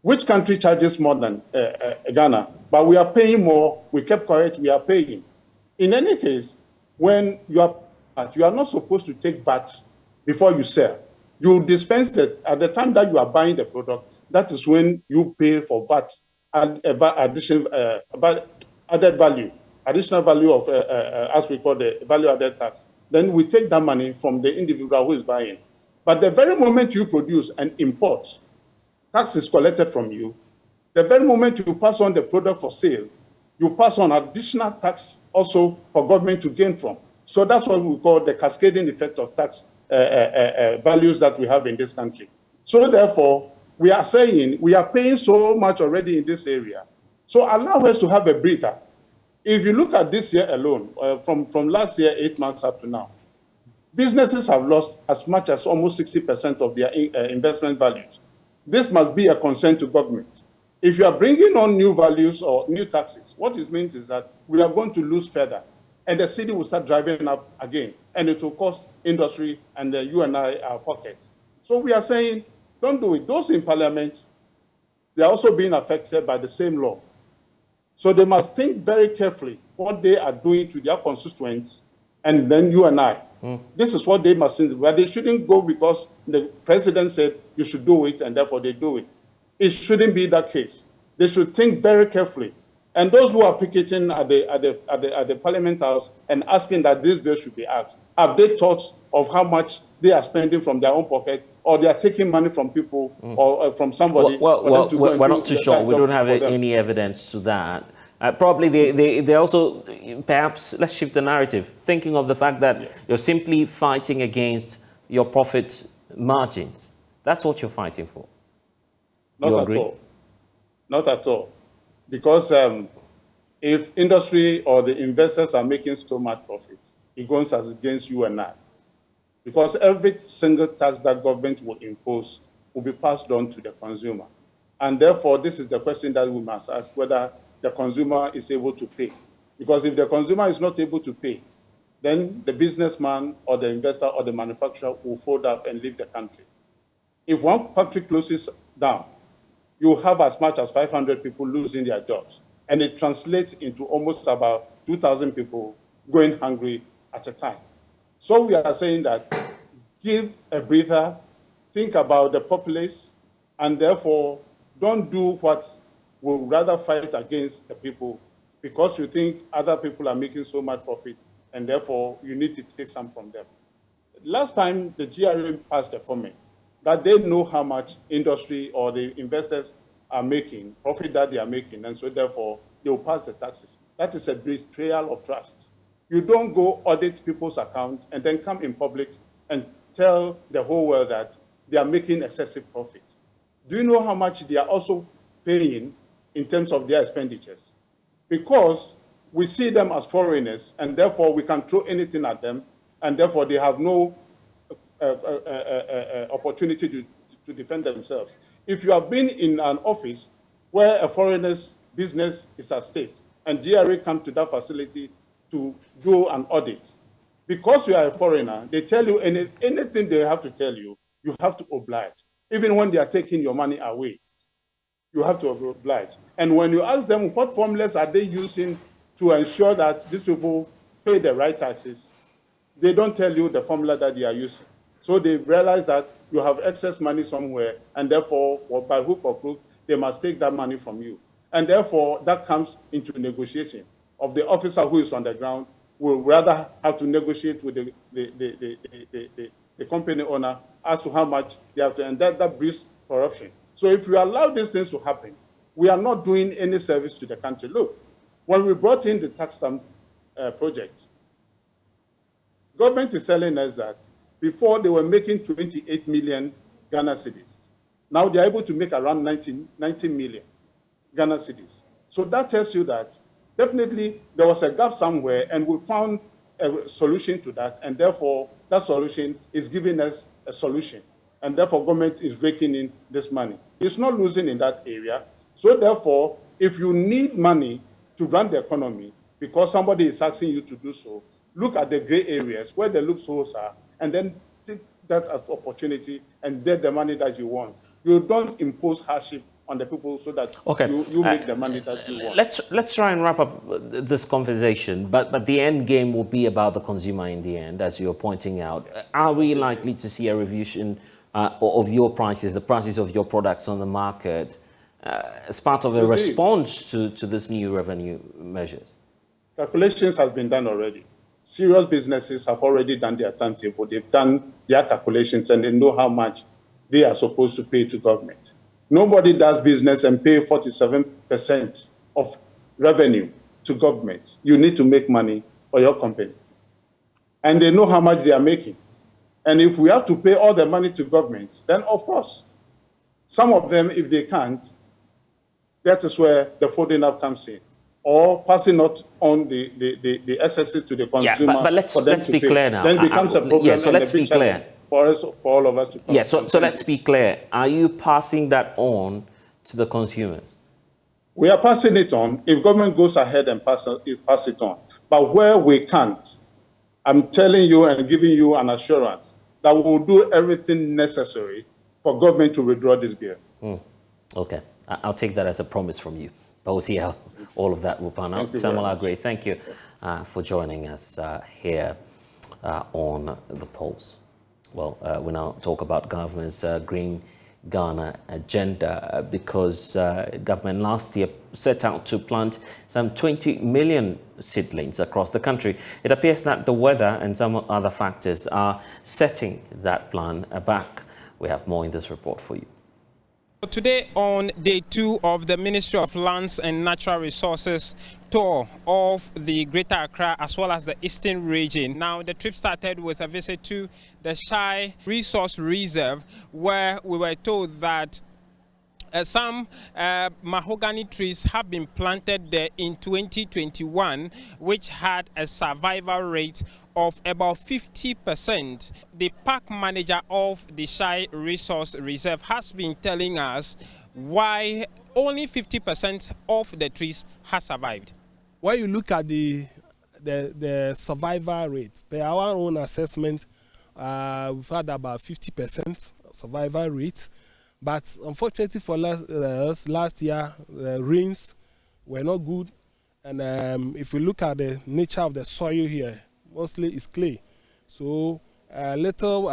F: Which country charges more than Ghana? But we are paying more. We kept quiet, we are paying. In any case, when you are not supposed to take VAT before you sell. You dispense it at the time that you are buying the product. That is when you pay for VAT, added value, additional value of, as we call the value-added tax. Then we take that money from the individual who is buying. But the very moment you produce and import, tax is collected from you. The very moment you pass on the product for sale, you pass on additional tax also for government to gain from. So that's what we call the cascading effect of tax values that we have in this country. So therefore, we are saying we are paying so much already in this area. So allow us to have a breather. If you look at this year alone, from last year, 8 months up to now, businesses have lost as much as almost 60% of their investment values. This must be a concern to government. If you are bringing on new values or new taxes, what it means is that we are going to lose further, and the city will start driving up again, and it will cost industry and you and I our pockets. So we are saying, don't do it. Those in parliament, they are also being affected by the same law. So they must think very carefully what they are doing to their constituents, and then you and I. This is what they must think. But they shouldn't go because the president said you should do it, and therefore they do it. It shouldn't be that case. They should think very carefully. And those who are picketing at the Parliament House and asking that this bill should be asked, have they thought of how much they are spending from their own pocket, or they are taking money from people or from somebody?
A: Well, we're not too sure. We don't have any evidence to that. Probably they also, perhaps, let's shift the narrative, thinking of the fact that you're simply fighting against your profit margins. That's what you're fighting for.
F: Not at all. Not at all. Because If industry or the investors are making so much profits, it goes as against you and I. Because every single tax that government will impose will be passed on to the consumer. And therefore, this is the question that we must ask, whether the consumer is able to pay. Because if the consumer is not able to pay, then the businessman or the investor or the manufacturer will fold up and leave the country. If one factory closes down, you have as much as 500 people losing their jobs. And it translates into almost about 2,000 people going hungry at a time. So we are saying that give a breather, think about the populace, and therefore don't do what will rather fight against the people because you think other people are making so much profit, and therefore you need to take some from them. Last time the GRA passed a comment that they know how much industry or the investors are making, profit that they are making, and so therefore they will pass the taxes. That is a betrayal of trust. You don't go audit people's account and then come in public and tell the whole world that they are making excessive profit. Do you know how much they are also paying in terms of their expenditures? Because we see them as foreigners, and therefore we can throw anything at them, and therefore they have no opportunity to defend themselves. If you have been in an office where a foreigner's business is at stake, and GRA come to that facility to do an audit, because you are a foreigner, they tell you anything they have to tell you, you have to oblige. Even when they are taking your money away, you have to oblige. And when you ask them what formulas are they using to ensure that these people pay the right taxes, they don't tell you the formula that they are using. So they realize that you have excess money somewhere, and therefore, by hook or crook, they must take that money from you. And therefore, that comes into negotiation of the officer who is on the ground will rather have to negotiate with the company owner as to how much they have to, and that breeds corruption. So if we allow these things to happen, we are not doing any service to the country. Look, when we brought in the tax stamp project, government is telling us that before they were making 28 million Ghana cedis. Now they are able to make around 19 million Ghana cedis. So that tells you that definitely there was a gap somewhere, and we found a solution to that, and therefore that solution is giving us a solution, and therefore government is raking in this money. It's not losing in that area. So therefore, if you need money to run the economy because somebody is asking you to do so, look at the gray areas where the loopholes are, and then take that as opportunity and get the money that you want. You don't impose hardship on the people so that you make the money that you want.
A: Let's try and wrap up this conversation, but the end game will be about the consumer in the end, as you're pointing out. Are we likely to see a revision of your prices, the prices of your products on the market, as part of a response to this new revenue measures?
F: Calculations have been done already. Serious businesses have already done their timetable. They've done their calculations, and they know how much they are supposed to pay to government. Nobody does business and pay 47% of revenue to government. You need to make money for your company. And they know how much they are making. And if we have to pay all the money to government, then of course, some of them, if they can't, that is where the folding up comes in. Or passing not on the excesses to the consumer.
A: Yeah, but let's be clear now.
F: Then it becomes a problem.
A: Yeah, so let's be clear.
F: For all of us to.
A: Yeah, so let's be clear. Are you passing that on to the consumers?
F: We are passing it on. If government goes ahead and pass it on. But where we can't, I'm telling you and giving you an assurance that we will do everything necessary for government to withdraw this bill.
A: Okay, I'll take that as a promise from you. But we'll see how all of that will pan out. Samuel Agre, thank you for joining us here on The Pulse. Well, we now talk about government's Green Ghana agenda because government last year set out to plant some 20 million seedlings across the country. It appears that the weather and some other factors are setting that plan back. We have more in this report for you.
G: Today, on day 2 of the Ministry of Lands and Natural Resources tour of the Greater Accra as well as the Eastern region. Now, the trip started with a visit to the Shai Resource Reserve, where we were told that Some mahogany trees have been planted there in 2021, which had a survival rate of about 50%. The park manager of the Shire Resource Reserve has been telling us why only 50% of the trees have survived.
H: When you look at the survival rate, per our own assessment, we've had about 50% survival rate. But unfortunately for last year, the rains were not good. And if we look at the nature of the soil here, mostly it's clay. So a little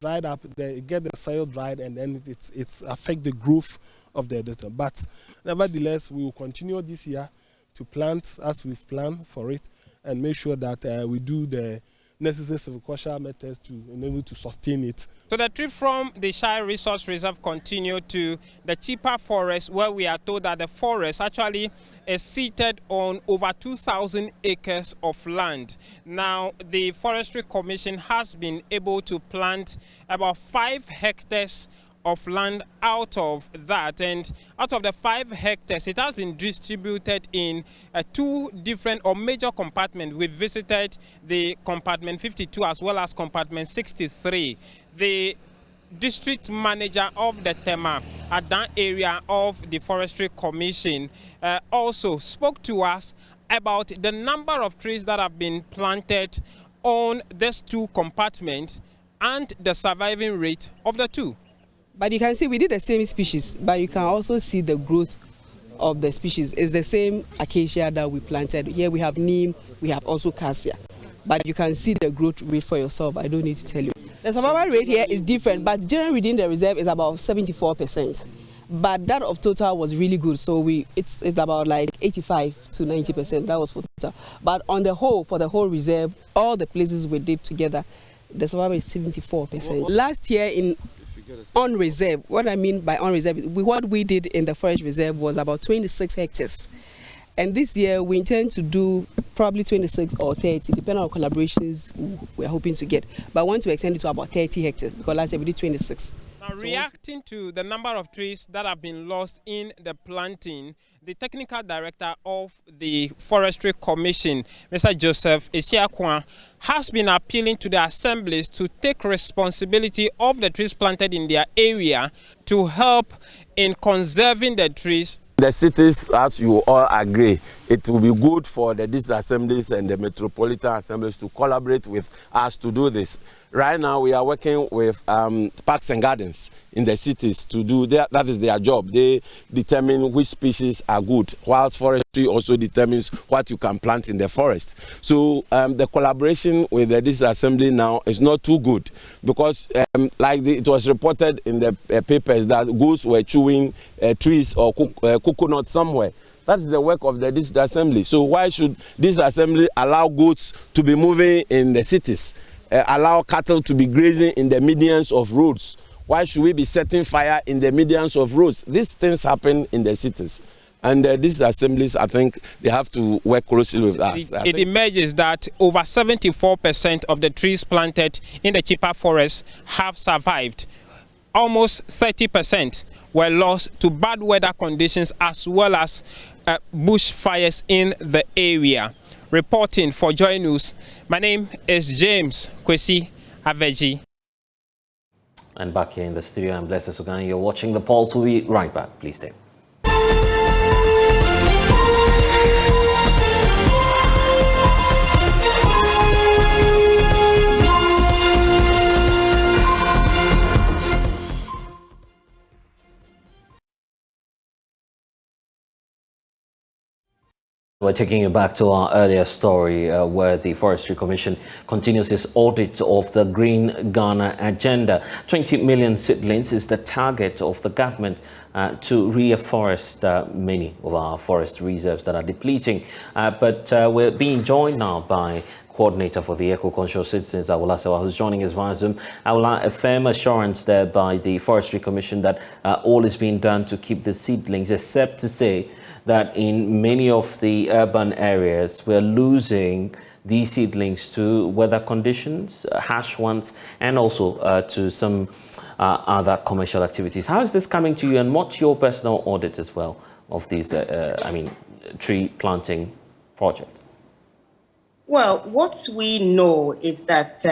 H: dried up, they get the soil dried, and then it's affect the growth of the distance. But nevertheless, we will continue this year to plant as we've planned for it, and make sure that we do the necessary silvicultural methods to enable to sustain it.
G: So the trip from the Shire Resource Reserve continued to the cheaper forest, where we are told that the forest actually is seated on over 2,000 acres of land. Now, the Forestry Commission has been able to plant about 5 hectares of land out of that, and out of the 5 hectares, it has been distributed in 2 different or major compartments. We visited the compartment 52 as well as compartment 63. The district manager of the Tema at that area of the Forestry Commission also spoke to us about the number of trees that have been planted on these 2 compartments and the surviving rate of the 2.
I: But you can see we did the same species, but you can also see the growth of the species. It's the same acacia that we planted. Here we have neem, we have also cassia. But you can see the growth rate for yourself. I don't need to tell you. The survival rate here is different, but generally within the reserve is about 74%. But that of total was really good. So it's about like 85 to 90%. That was for total. But on the whole, for the whole reserve, all the places we did together, the survival is 74%. Last year on reserve, what I mean by on reserve, what we did in the forest reserve was about 26 hectares. And this year we intend to do probably 26 or 30, depending on collaborations we're hoping to get. But I want to extend it to about 30 hectares because last year we did 26.
G: Now, reacting to the number of trees that have been lost in the planting, the technical director of the Forestry Commission, Mr. Joseph Esiakwan, has been appealing to the assemblies to take responsibility of the trees planted in their area to help in conserving the trees.
J: The cities, as you all agree, it will be good for the district assemblies and the metropolitan assemblies to collaborate with us to do this. Right now, we are working with parks and gardens in the cities to do that. That is their job. They determine which species are good, whilst forestry also determines what you can plant in the forest. So the collaboration with the district assembly now is not too good because, it was reported in the papers that goats were chewing trees or coconut somewhere. That's the work of the district assembly. So why should this assembly allow goats to be moving in the cities? Allow cattle to be grazing in the medians of roads? Why should we be setting fire in the medians of roads? These things happen in the cities. And these assemblies, I think, they have to work closely with us.
G: It emerges that over 74% of the trees planted in the cheaper forest have survived. Almost 30% were lost to bad weather conditions as well as bushfires in the area. Reporting for JoyNews, my name is James Kwesi Aveji.
A: And back here in the studio, I'm Blessed Sogah. You're watching The Pulse. We'll be right back. Please stay. We're taking you back to our earlier story where the Forestry Commission continues its audit of the Green Ghana agenda. 20 million seedlings is the target of the government to reforest many of our forest reserves that are depleting. But we're being joined now by coordinator for the eco-conscious citizens, Awula Sewa, who's joining us via Zoom. Awula, a firm assurance there by the Forestry Commission that all is being done to keep the seedlings, except to say that in many of the urban areas, we're losing these seedlings to weather conditions, harsh ones, and also to some other commercial activities. How is this coming to you, and what's your personal audit as well of these, tree planting project?
K: Well, what we know is that,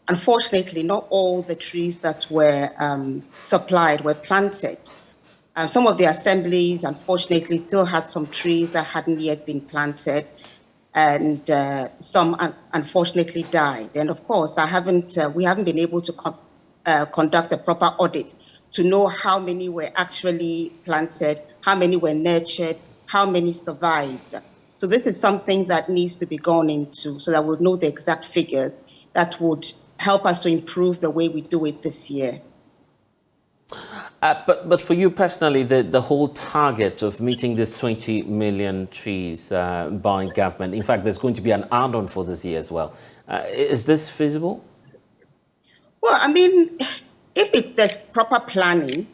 K: unfortunately, not all the trees that were supplied were planted. Some of the assemblies, unfortunately, still had some trees that hadn't yet been planted, and some unfortunately died. And of course, we haven't been able to conduct a proper audit to know how many were actually planted, how many were nurtured, how many survived. So this is something that needs to be gone into so that we'll know the exact figures that would help us to improve the way we do it this year.
A: But for you personally, the whole target of meeting this 20 million trees by government, in fact, there's going to be an add-on for this year as well. Is this feasible?
K: Well, I mean, if there's proper planning,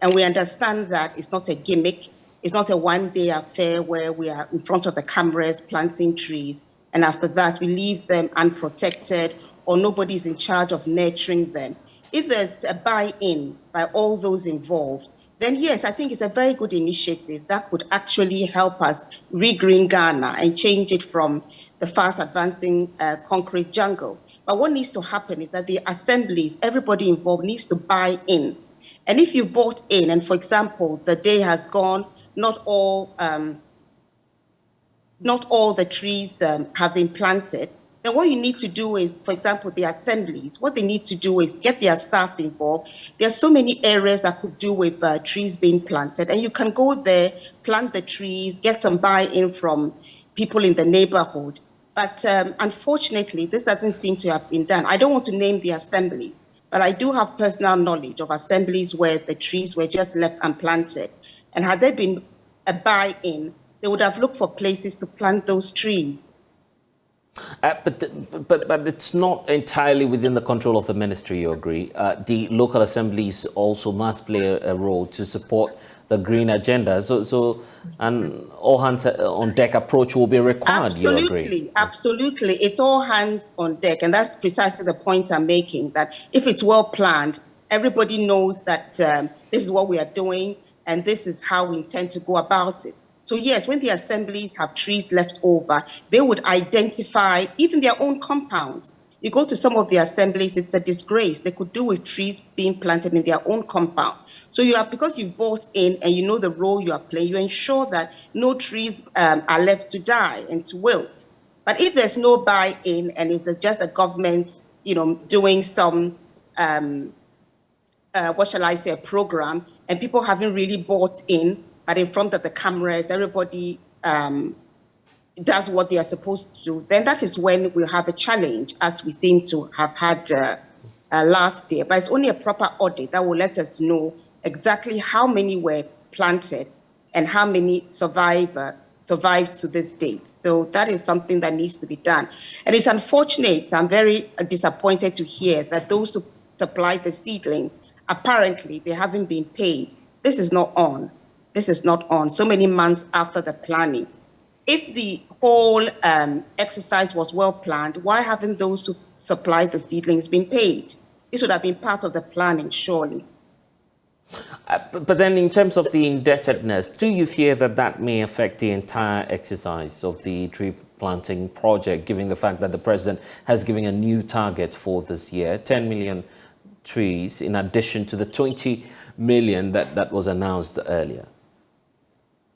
K: and we understand that it's not a gimmick, it's not a one-day affair where we are in front of the cameras planting trees, and after that we leave them unprotected or nobody's in charge of nurturing them. If there's a buy-in by all those involved, then yes, I think it's a very good initiative that could actually help us regreen Ghana and change it from the fast-advancing concrete jungle. But what needs to happen is that the assemblies, everybody involved needs to buy in. And if you bought in, and for example, the day has gone, not all the trees have been planted, then what you need to do is, for example, the assemblies, what they need to do is get their staff involved. There are so many areas that could do with trees being planted, and you can go there, plant the trees, get some buy-in from people in the neighborhood. But unfortunately, this doesn't seem to have been done. I don't want to name the assemblies, but I do have personal knowledge of assemblies where the trees were just left unplanted. And had there been a buy-in, they would have looked for places to plant those trees.
A: But it's not entirely within the control of the ministry, you agree? The local assemblies also must play a role to support the green agenda. So an all hands on deck approach will be required, you agree?
K: Absolutely. It's all hands on deck. And that's precisely the point I'm making, that if it's well planned, everybody knows that this is what we are doing and this is how we intend to go about it. So yes, when the assemblies have trees left over, they would identify even their own compounds. You go to some of the assemblies, it's a disgrace. They could do with trees being planted in their own compound. So because you've bought in and you know the role you are playing, you ensure that no trees are left to die and to wilt. But if there's no buy-in and it's just the government, doing some, a program, and people haven't really bought in, but in front of the cameras, everybody does what they are supposed to do, then that is when we'll have a challenge, as we seem to have had last year. But it's only a proper audit that will let us know exactly how many were planted and how many survived to this date. So that is something that needs to be done. And it's unfortunate, I'm very disappointed to hear that those who supplied the seedling, apparently they haven't been paid. This is not on. This is not on so many months after the planning. If the whole exercise was well planned, why haven't those who supplied the seedlings been paid? This would have been part of the planning, surely.
A: But then in terms of the indebtedness, do you fear that may affect the entire exercise of the tree planting project, given the fact that the president has given a new target for this year, 10 million trees, in addition to the 20 million that was announced earlier?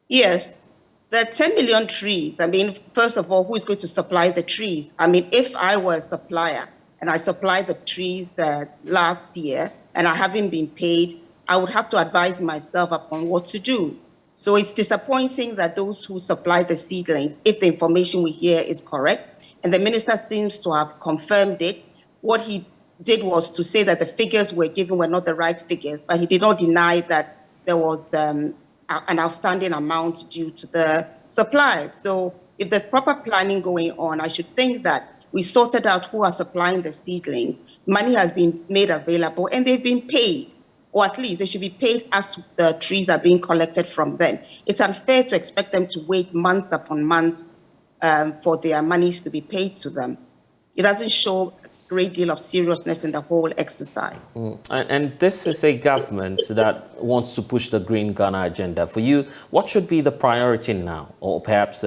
K: Yes, the 10 million trees. I mean, first of all, who is going to supply the trees? I mean, if I were a supplier and I supplied the trees last year and I haven't been paid, I would have to advise myself upon what to do. So it's disappointing that those who supply the seedlings, if the information we hear is correct, and the minister seems to have confirmed it, what he did was to say that the figures were given were not the right figures, but he did not deny that there was an outstanding amount due to the suppliers. So if there's proper planning going on, I should think that we sorted out who are supplying the seedlings, money has been made available, and they've been paid, or at least they should be paid as the trees are being collected from them. It's unfair to expect them to wait months upon months for their monies to be paid to them. It doesn't show a great deal of seriousness in the whole exercise.
A: And this is a government that wants to push the Green Ghana agenda. For you, what should be the priority now? Or perhaps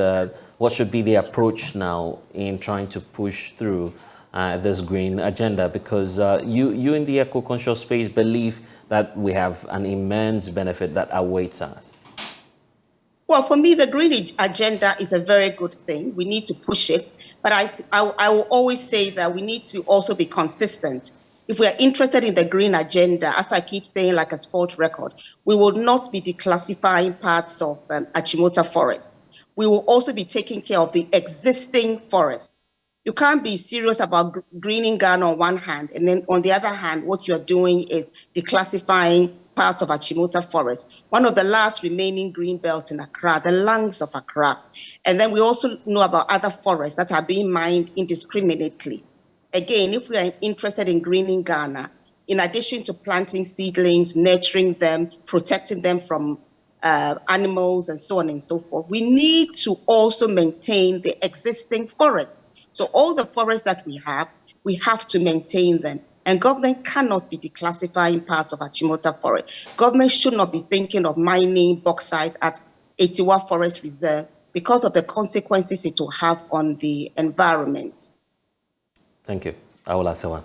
A: what should be the approach now in trying to push through this green agenda? Because you in the eco-conscious space believe that we have an immense benefit that awaits us.
K: Well, for me, the green agenda is a very good thing. We need to push it. But I will always say that we need to also be consistent. If we are interested in the green agenda, as I keep saying, like a sport record, we will not be declassifying parts of Achimota Forest. We will also be taking care of the existing forests. You can't be serious about greening Ghana on one hand, and then on the other hand, what you're doing is declassifying parts of Achimota Forest, one of the last remaining green belts in Accra, the lungs of Accra. And then we also know about other forests that are being mined indiscriminately. Again, if we are interested in greening Ghana, in addition to planting seedlings, nurturing them, protecting them from animals and so on and so forth, we need to also maintain the existing forests. So all the forests that we have to maintain them. And government cannot be declassifying parts of Achimota Forest. Government should not be thinking of mining bauxite at Etiwa Forest Reserve because of the consequences it will have on the environment.
A: Thank you. Awola Sewa,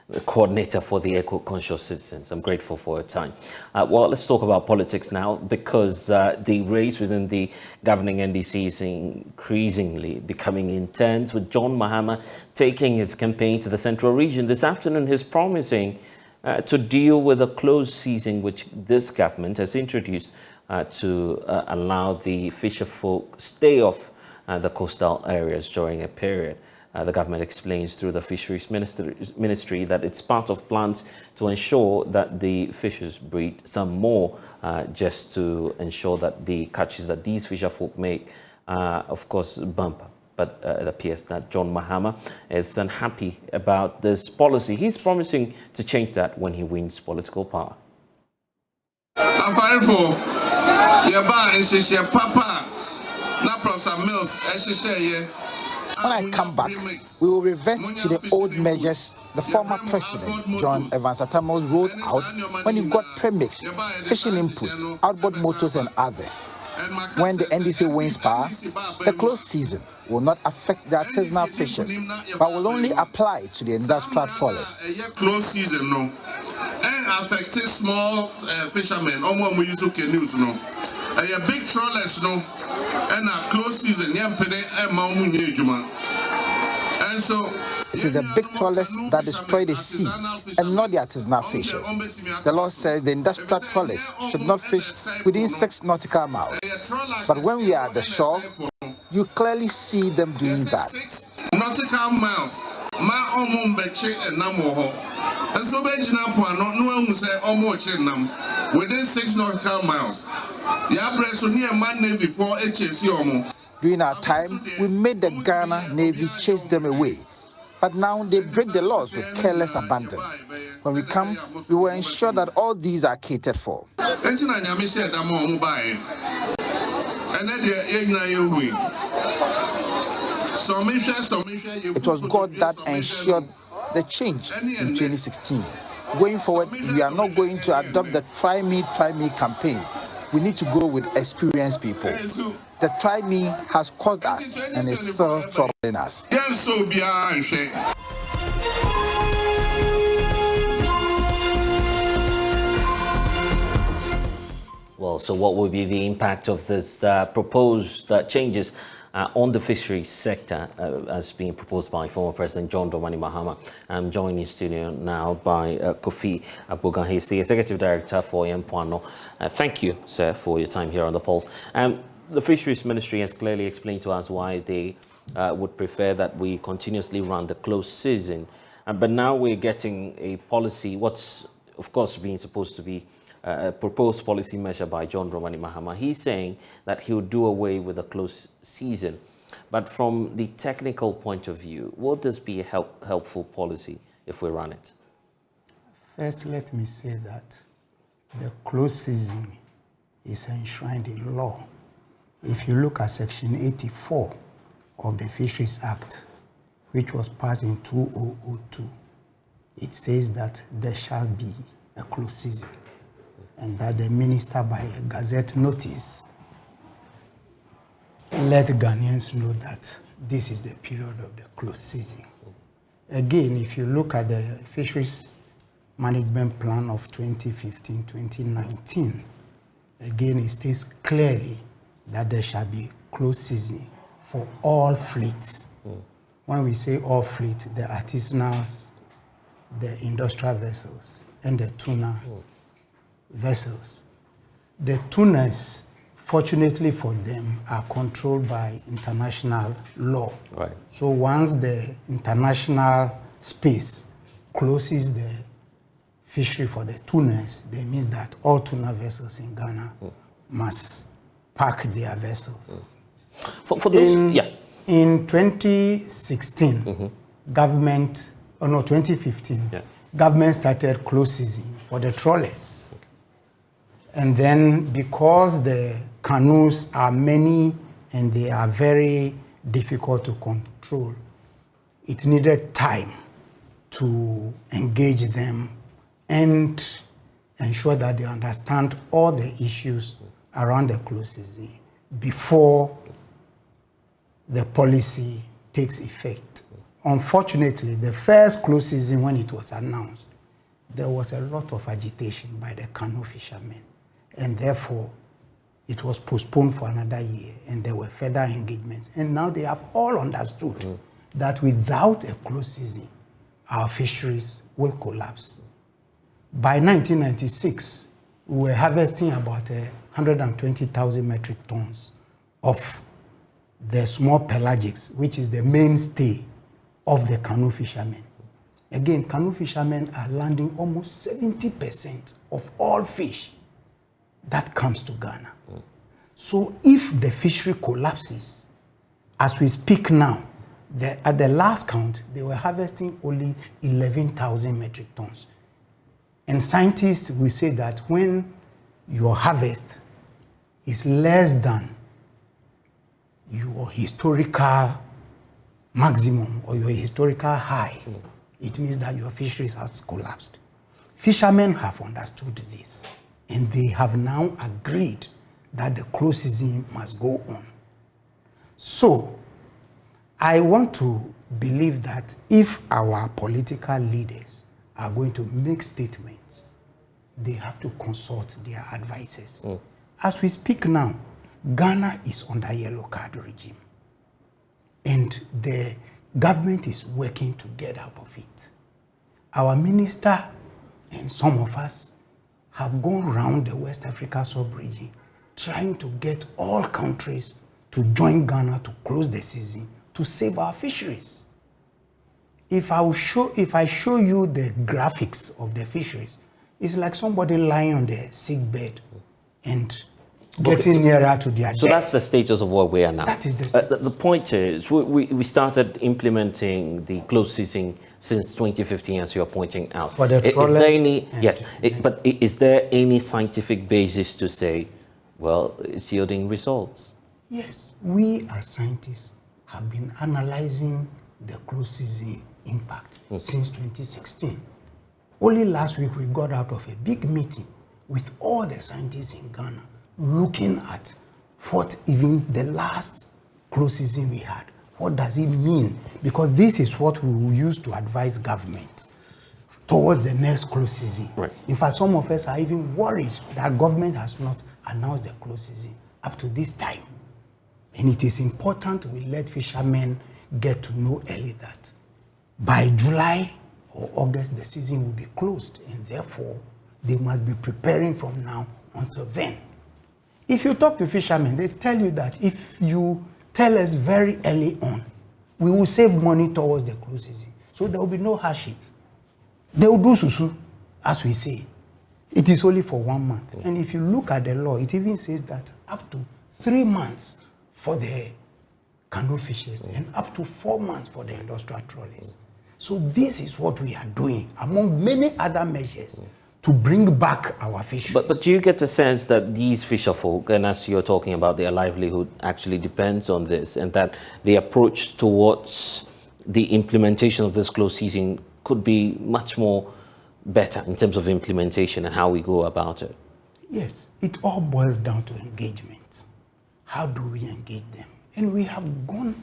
A: the coordinator for the Eco-Conscious Citizens. I'm grateful for your time. Well, let's talk about politics now, because the race within the governing NDC is increasingly becoming intense, with John Mahama taking his campaign to the central region. This afternoon, he's promising to deal with a closed season, which this government has introduced to allow the fisher folk stay off the coastal areas during a period. The government explains through the Fisheries Ministry that it's part of plans to ensure that the fishers breed some more, just to ensure that the catches that these fisher folk make, of course, bump. But it appears that John Mahama is unhappy about this policy. He's promising to change that when he wins political power.
L: I'm fighting for your bar, and she's your papa, not Professor Mills, as she say,
M: When I come back, we will revert to the old measures the former president, John Evans Atamos, rolled out when he got premix, fishing inputs, outboard motors and others. When the NDC wins power, the closed season will not affect the artisanal fishers, but will only apply to the industrial trawlers.
L: Closed season, no, and affect small fishermen, we use canoes, no. Big trawlers, no. And a close season, and so
M: it is the big trawlers that destroy the sea and not the artisanal fishers. The law says the industrial trawlers should not fish within 6 nautical miles. But when we are at the shore, you clearly see them doing that.
L: 6 nautical miles, and so within 6 nautical miles.
M: During our time, we made the Ghana Navy chase them away. But now they break the laws with careless abandon. When we come, we will ensure that all these are catered for. It was God that ensured the change in 2016. Going forward, we are not going to adopt the try me campaign. We need to go with experienced people. The try me has caused us and is still troubling us.
A: Well, so what will be the impact of this proposed changes on the fisheries sector as being proposed by former President John Dramani Mahama? I'm joined in studio now by Kofi Abogan. He's the Executive Director for Yempuano. Thank you, sir, for your time here on The Pulse. The Fisheries Ministry has clearly explained to us why they would prefer that we continuously run the closed season. But now we're getting a policy, what's of course being supposed to be a proposed policy measure by John Dramani Mahama. He's saying that he'll do away with the closed season. But from the technical point of view, would this be a helpful policy if we run it?
N: First, let me say that the closed season is enshrined in law. If you look at Section 84 of the Fisheries Act, which was passed in 2002, it says that there shall be a closed season and that the minister by a gazette notice let Ghanaians know that this is the period of the closed season. Again, if you look at the Fisheries Management Plan of 2015-2019, again, it states clearly that there shall be closed season for all fleets. When we say all fleet, the artisanals, the industrial vessels, and the tuna vessels. The tunas, fortunately for them, are controlled by international law.
A: Right.
N: So once the international space closes the fishery for the tunas, that means that all tuna vessels in Ghana must park their vessels.
A: For those,
N: in 2016, government, 2015, government started closed season for the trawlers. And then because the canoes are many and they are very difficult to control, it needed time to engage them and ensure that they understand all the issues around the closed season before the policy takes effect. Unfortunately, the first closed season, when it was announced, there was a lot of agitation by the canoe fishermen, and therefore it was postponed for another year, and there were further engagements. And now they have all understood that without a closed season, our fisheries will collapse. By 1996, we were harvesting about 120,000 metric tons of the small pelagics, which is the mainstay of the canoe fishermen. Again, canoe fishermen are landing almost 70% of all fish that comes to Ghana. So if the fishery collapses, as we speak now, at the last count, they were harvesting only 11,000 metric tons. And scientists will say that when your harvest is less than your historical maximum or your historical high, it means that your fisheries has collapsed. Fishermen have understood this, and they have now agreed that the closed season must go on. So, I want to believe that if our political leaders are going to make statements, they have to consult their advisors. As we speak now, Ghana is under yellow card regime, and the government is working to get out of it. Our minister and some of us have gone around the West Africa sub-region trying to get all countries to join Ghana to close the season to save our fisheries. If I show you the graphics of the fisheries, it's like somebody lying on the sick bed and getting nearer to their death.
A: So that's the status of where we are now.
N: That is the status.
A: The point is, we started implementing the closed season since 2015, as you are pointing out.
N: For the trawlers,
A: is there any, but is there any scientific basis to say, well, it's yielding results?
N: Yes, we as scientists have been analyzing the closed season impact since 2016. Only last week we got out of a big meeting with all the scientists in Ghana looking at what even the last closed season we had, what does it mean? Because this is what we will use to advise government towards the next closed season.
A: Right.
N: In fact, some of us are even worried that government has not announced the closed season up to this time. And it is important we let fishermen get to know early that by July or August, the season will be closed, and therefore they must be preparing from now until then. If you talk to fishermen, they tell you that if you tell us very early on, we will save money towards the closed season. So there will be no hardship. They will do susu, as we say. It is only for 1 month. And if you look at the law, it even says that up to 3 months for the canoe fishers and up to 4 months for the industrial trawlers. So this is what we are doing, among many other measures, to bring back our fisheries.
A: But do you get the sense that these fisherfolk, and as you're talking about their livelihood, actually depends on this, and that the approach towards the implementation of this close season could be much more better in terms of implementation and how we go about it?
N: Yes, it all boils down to engagement. How do we engage them? And we have gone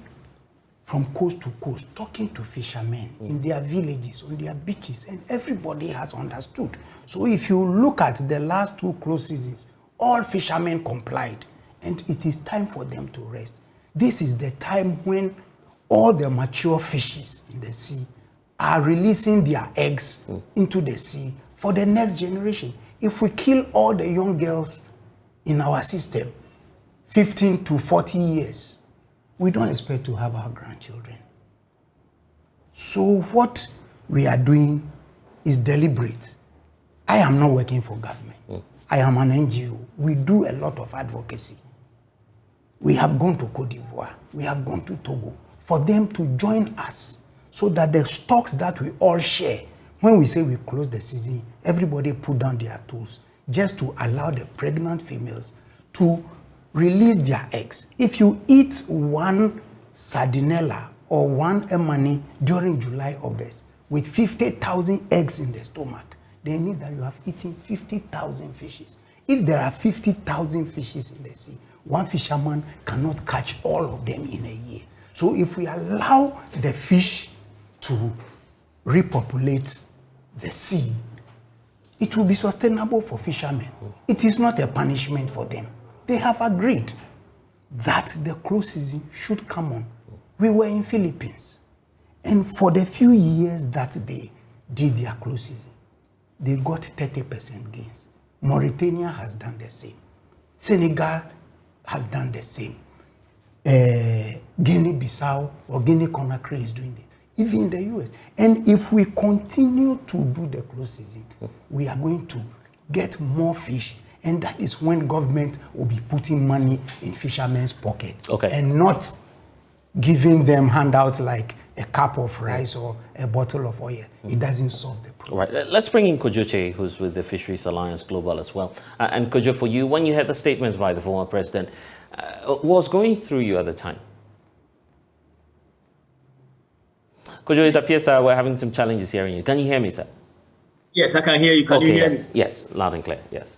N: from coast to coast, talking to fishermen in their villages, on their beaches, and everybody has understood. So if you look at the last 2 close seasons, all fishermen complied, and it is time for them to rest. This is the time when all the mature fishes in the sea are releasing their eggs into the sea for the next generation. If we kill all the young girls in our system, 15 to 40 years, we don't expect to have our grandchildren. So what we are doing is deliberate. I am not working for government. I am an NGO. We do a lot of advocacy. We have gone to Cote d'Ivoire. We have gone to Togo for them to join us so that the stocks that we all share, when we say we close the season, everybody put down their tools just to allow the pregnant females to release their eggs. If you eat 1 sardinella or 1 emani during July, August, with 50,000 eggs in the stomach, then it means that you have eaten 50,000 fishes. If there are 50,000 fishes in the sea, one fisherman cannot catch all of them in a year. So if we allow the fish to repopulate the sea, it will be sustainable for fishermen. It is not a punishment for them. They have agreed that the close season should come on. We were in Philippines, and for the few years that they did their close season, they got 30% gains. Mauritania has done the same. Senegal has done the same. Guinea-Bissau or Guinea-Conakry is doing it. Even in the US. And if we continue to do the close season, we are going to get more fish. And that is when government will be putting money in fishermen's pockets and not giving them handouts like a cup of rice or a bottle of oil. It doesn't solve the problem.
A: Right. Let's bring in Kojoche, who's with the Fisheries Alliance Global as well. And Kojo, for you, when you heard the statements by the former president, what was going through you at the time? Kojo, it appears we're having some challenges hearing you. Can you hear me, sir?
O: Yes, I can hear you. Can you hear me?
A: Yes, loud and clear, yes.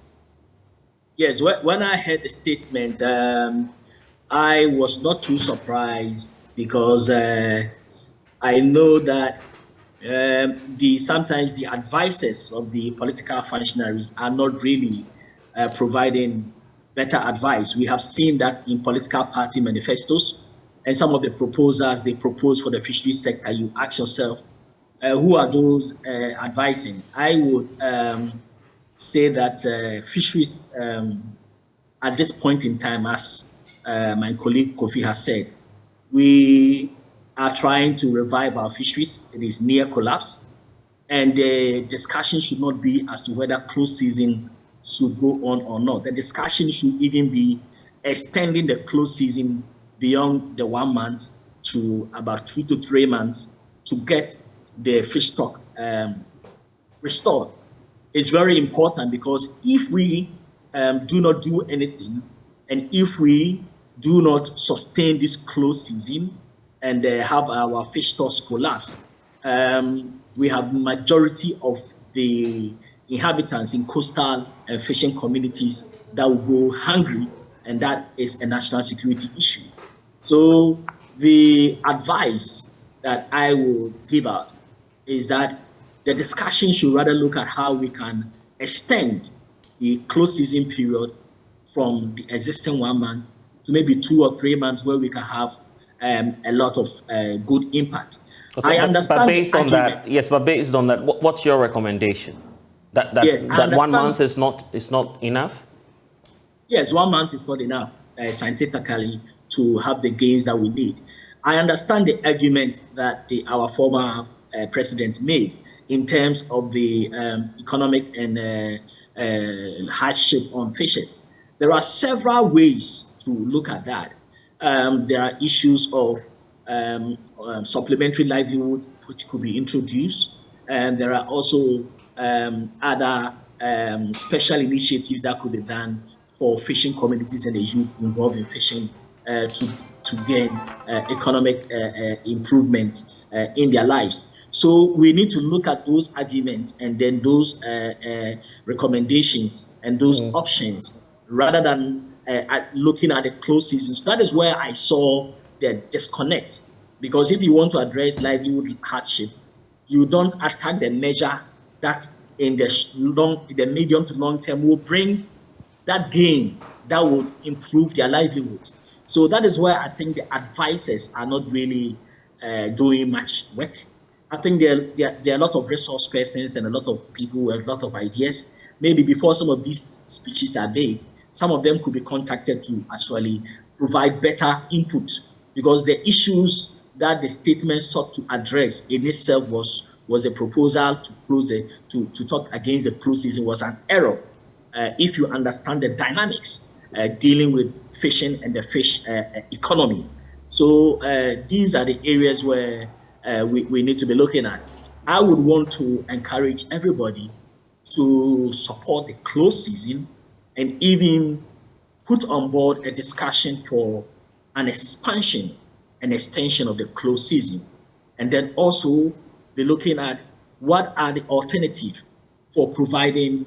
O: Yes, when I heard the statement, I was not too surprised because I know that sometimes the advisors of the political functionaries are not really providing better advice. We have seen that in political party manifestos and some of the proposals they propose for the fisheries sector. You ask yourself, who are those advising? I would say that fisheries at this point in time, as my colleague Kofi has said, we are trying to revive our fisheries. It is near collapse, and the discussion should not be as to whether close season should go on or not. The discussion should even be extending the close season beyond the 1 month to about 2 to 3 months to get the fish stock restored. It's very important because if we do not do anything, and if we do not sustain this close season and have our fish stocks collapse, we have majority of the inhabitants in coastal and fishing communities that will go hungry, and that is a national security issue. So the advice that I will give out is that the discussion should rather look at how we can extend the close season period from the existing 1 month to maybe 2 or 3 months, where we can have a lot of good impact.
A: Okay,
O: I understand.
A: But based on that, yes, but based on that, what's your recommendation? That
O: yes,
A: that 1 month is not enough?
O: Yes, 1 month is not enough scientifically to have the gains that we need. I understand the argument that our former president made in terms of the economic and hardship on fishes. There are several ways to look at that. There are issues of supplementary livelihood which could be introduced, and there are also other special initiatives that could be done for fishing communities and the youth involved in fishing to gain economic improvement in their lives. So we need to look at those arguments and then those recommendations and those options rather than looking at the closed season. So that is where I saw the disconnect. Because if you want to address livelihood hardship, you don't attack the measure that in the medium to long term will bring that gain that would improve their livelihood. So that is where I think the advisors are not really doing much work. I think there are a lot of resource persons and a lot of people with a lot of ideas. Maybe before some of these speeches are made, some of them could be contacted to actually provide better input, because the issues that the statement sought to address in itself was a proposal to close to talk against the closed season was an error. If you understand the dynamics dealing with fishing and the fish economy. So these are the areas where we need to be looking at. I would want to encourage everybody to support the closed season and even put on board a discussion for an expansion and extension of the closed season. And then also be looking at what are the alternatives for providing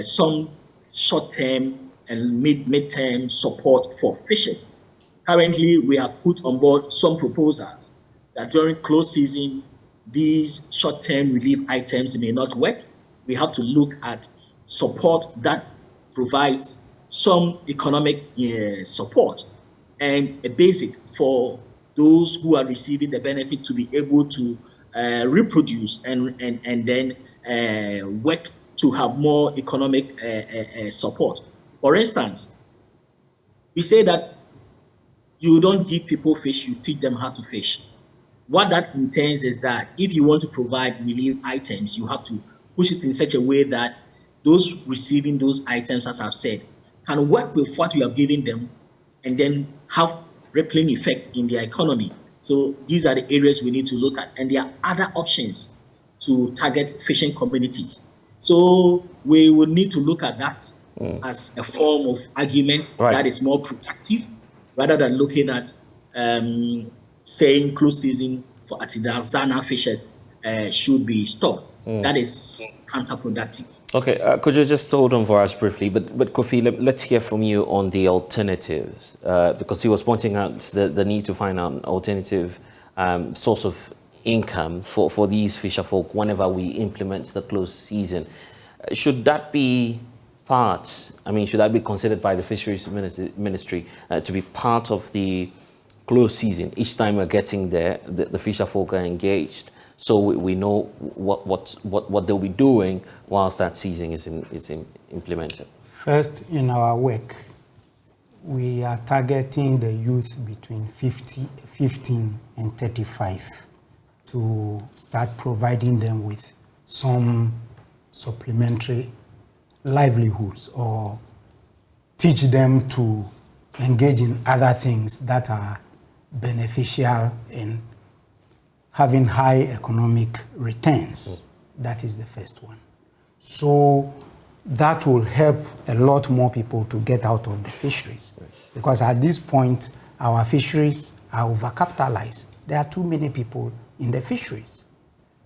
O: some short-term and mid-term support for fishers. Currently, we have put on board some proposals that during closed season, these short-term relief items may not work. We have to look at support that provides some economic support and a basic for those who are receiving the benefit to be able to reproduce and then work to have more economic support. For instance, we say that you don't give people fish, you teach them how to fish. What that intends is that if you want to provide relief items, you have to push it in such a way that those receiving those items, as I've said, can work with what you have given them and then have rippling effect in their economy. So these are the areas we need to look at. And there are other options to target fishing communities. So we would need to look at that as a form of argument that is more productive, rather than looking at saying closed season for artisanal fishers should be stopped. That is counterproductive.
A: Okay, could you just hold on for us briefly? But Kofi, let's hear from you on the alternatives, because he was pointing out the need to find an alternative source of income for these fisher folk whenever we implement the closed season. Should that be part, I mean, should that be considered by the Fisheries Ministry to be part of the closed season? Each time we're getting there, the fisher folk are engaged, so we know what they'll be doing whilst that season is implemented.
N: First, in our work, we are targeting the youth between 15 and 35 to start providing them with some supplementary livelihoods or teach them to engage in other things that are beneficial in having high economic returns. That is the first one. So that will help a lot more people to get out of the fisheries. Because at this point, our fisheries are overcapitalized. There are too many people in the fisheries.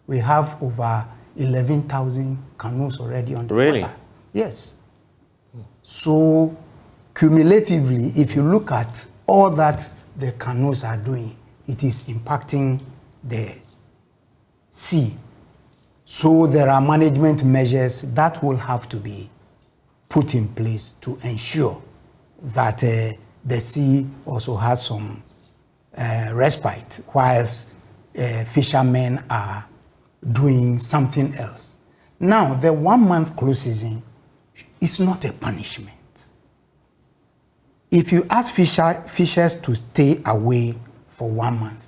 N: We have over 11,000 canoes already on the water. Yes. So cumulatively, if you look at all that the canoes are doing, it is impacting the sea. So there are management measures that will have to be put in place to ensure that the sea also has some respite whilst fishermen are doing something else. Now, the 1 month closed season is not a punishment. If you ask fishers to stay away for 1 month,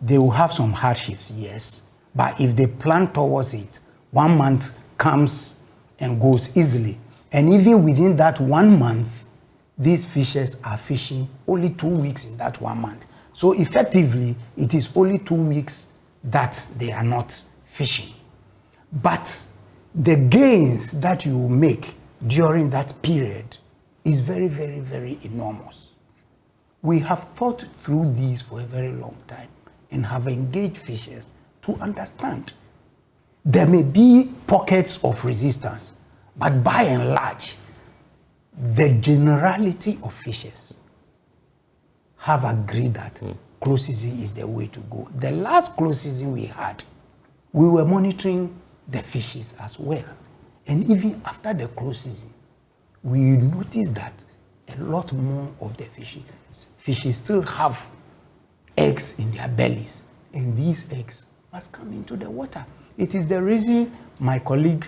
N: they will have some hardships, yes. But if they plan towards it, 1 month comes and goes easily. And even within that 1 month, these fishers are fishing only 2 weeks in that 1 month. So effectively, it is only 2 weeks that they are not fishing. But the gains that you make during that period is very, very, very enormous. We have thought through these for a very long time and have engaged fishers to understand. There may be pockets of resistance, but by and large, the generality of fishers have agreed that close season is the way to go. The last close season we had, we were monitoring the fishes as well. And even after the close season, we noticed that a lot more of the fishes still have eggs in their bellies. And these eggs must come into the water. It is the reason my colleague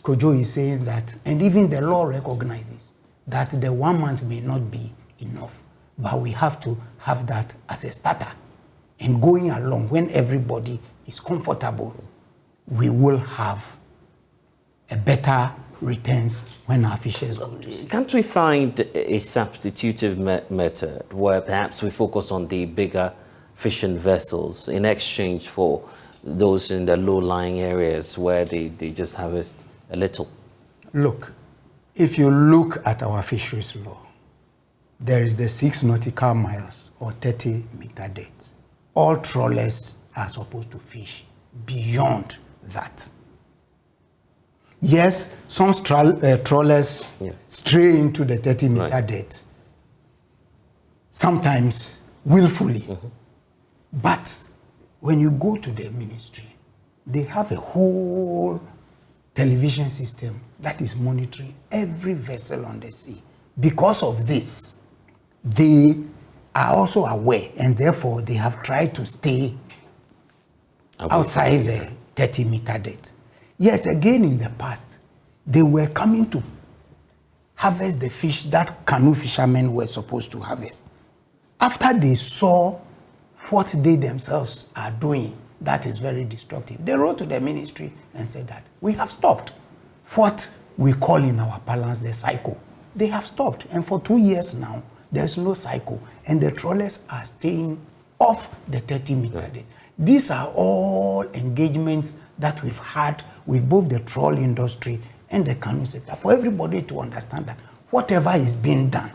N: Kojo is saying that, and even the law recognizes that the 1 month may not be enough, but we have to have that as a starter. And going along, when everybody is comfortable, we will have a better returns when our fishers go to sea.
A: Can't we find a substitutive method where perhaps we focus on the bigger fishing vessels in exchange for those in the low-lying areas where they just harvest a little?
N: Look, if you look at our fisheries law, there is the 6 nautical miles or 30-meter depth. All trawlers are supposed to fish beyond that. Yes, some trawlers stray into the 30-meter depth, sometimes willfully. But when you go to the ministry, they have a whole television system that is monitoring every vessel on the sea. Because of this, they are also aware, and therefore they have tried to stay outside the 30-meter depth. Yes, again in the past, they were coming to harvest the fish that canoe fishermen were supposed to harvest. After they saw what they themselves are doing, that is very destructive, they wrote to the ministry and said that we have stopped what we call in our parlance the cycle. They have stopped, and for 2 years now, there's no cycle, and the trawlers are staying off the 30-meter depth. These are all engagements that we've had with both the trawl industry and the canoe sector for everybody to understand that whatever is being done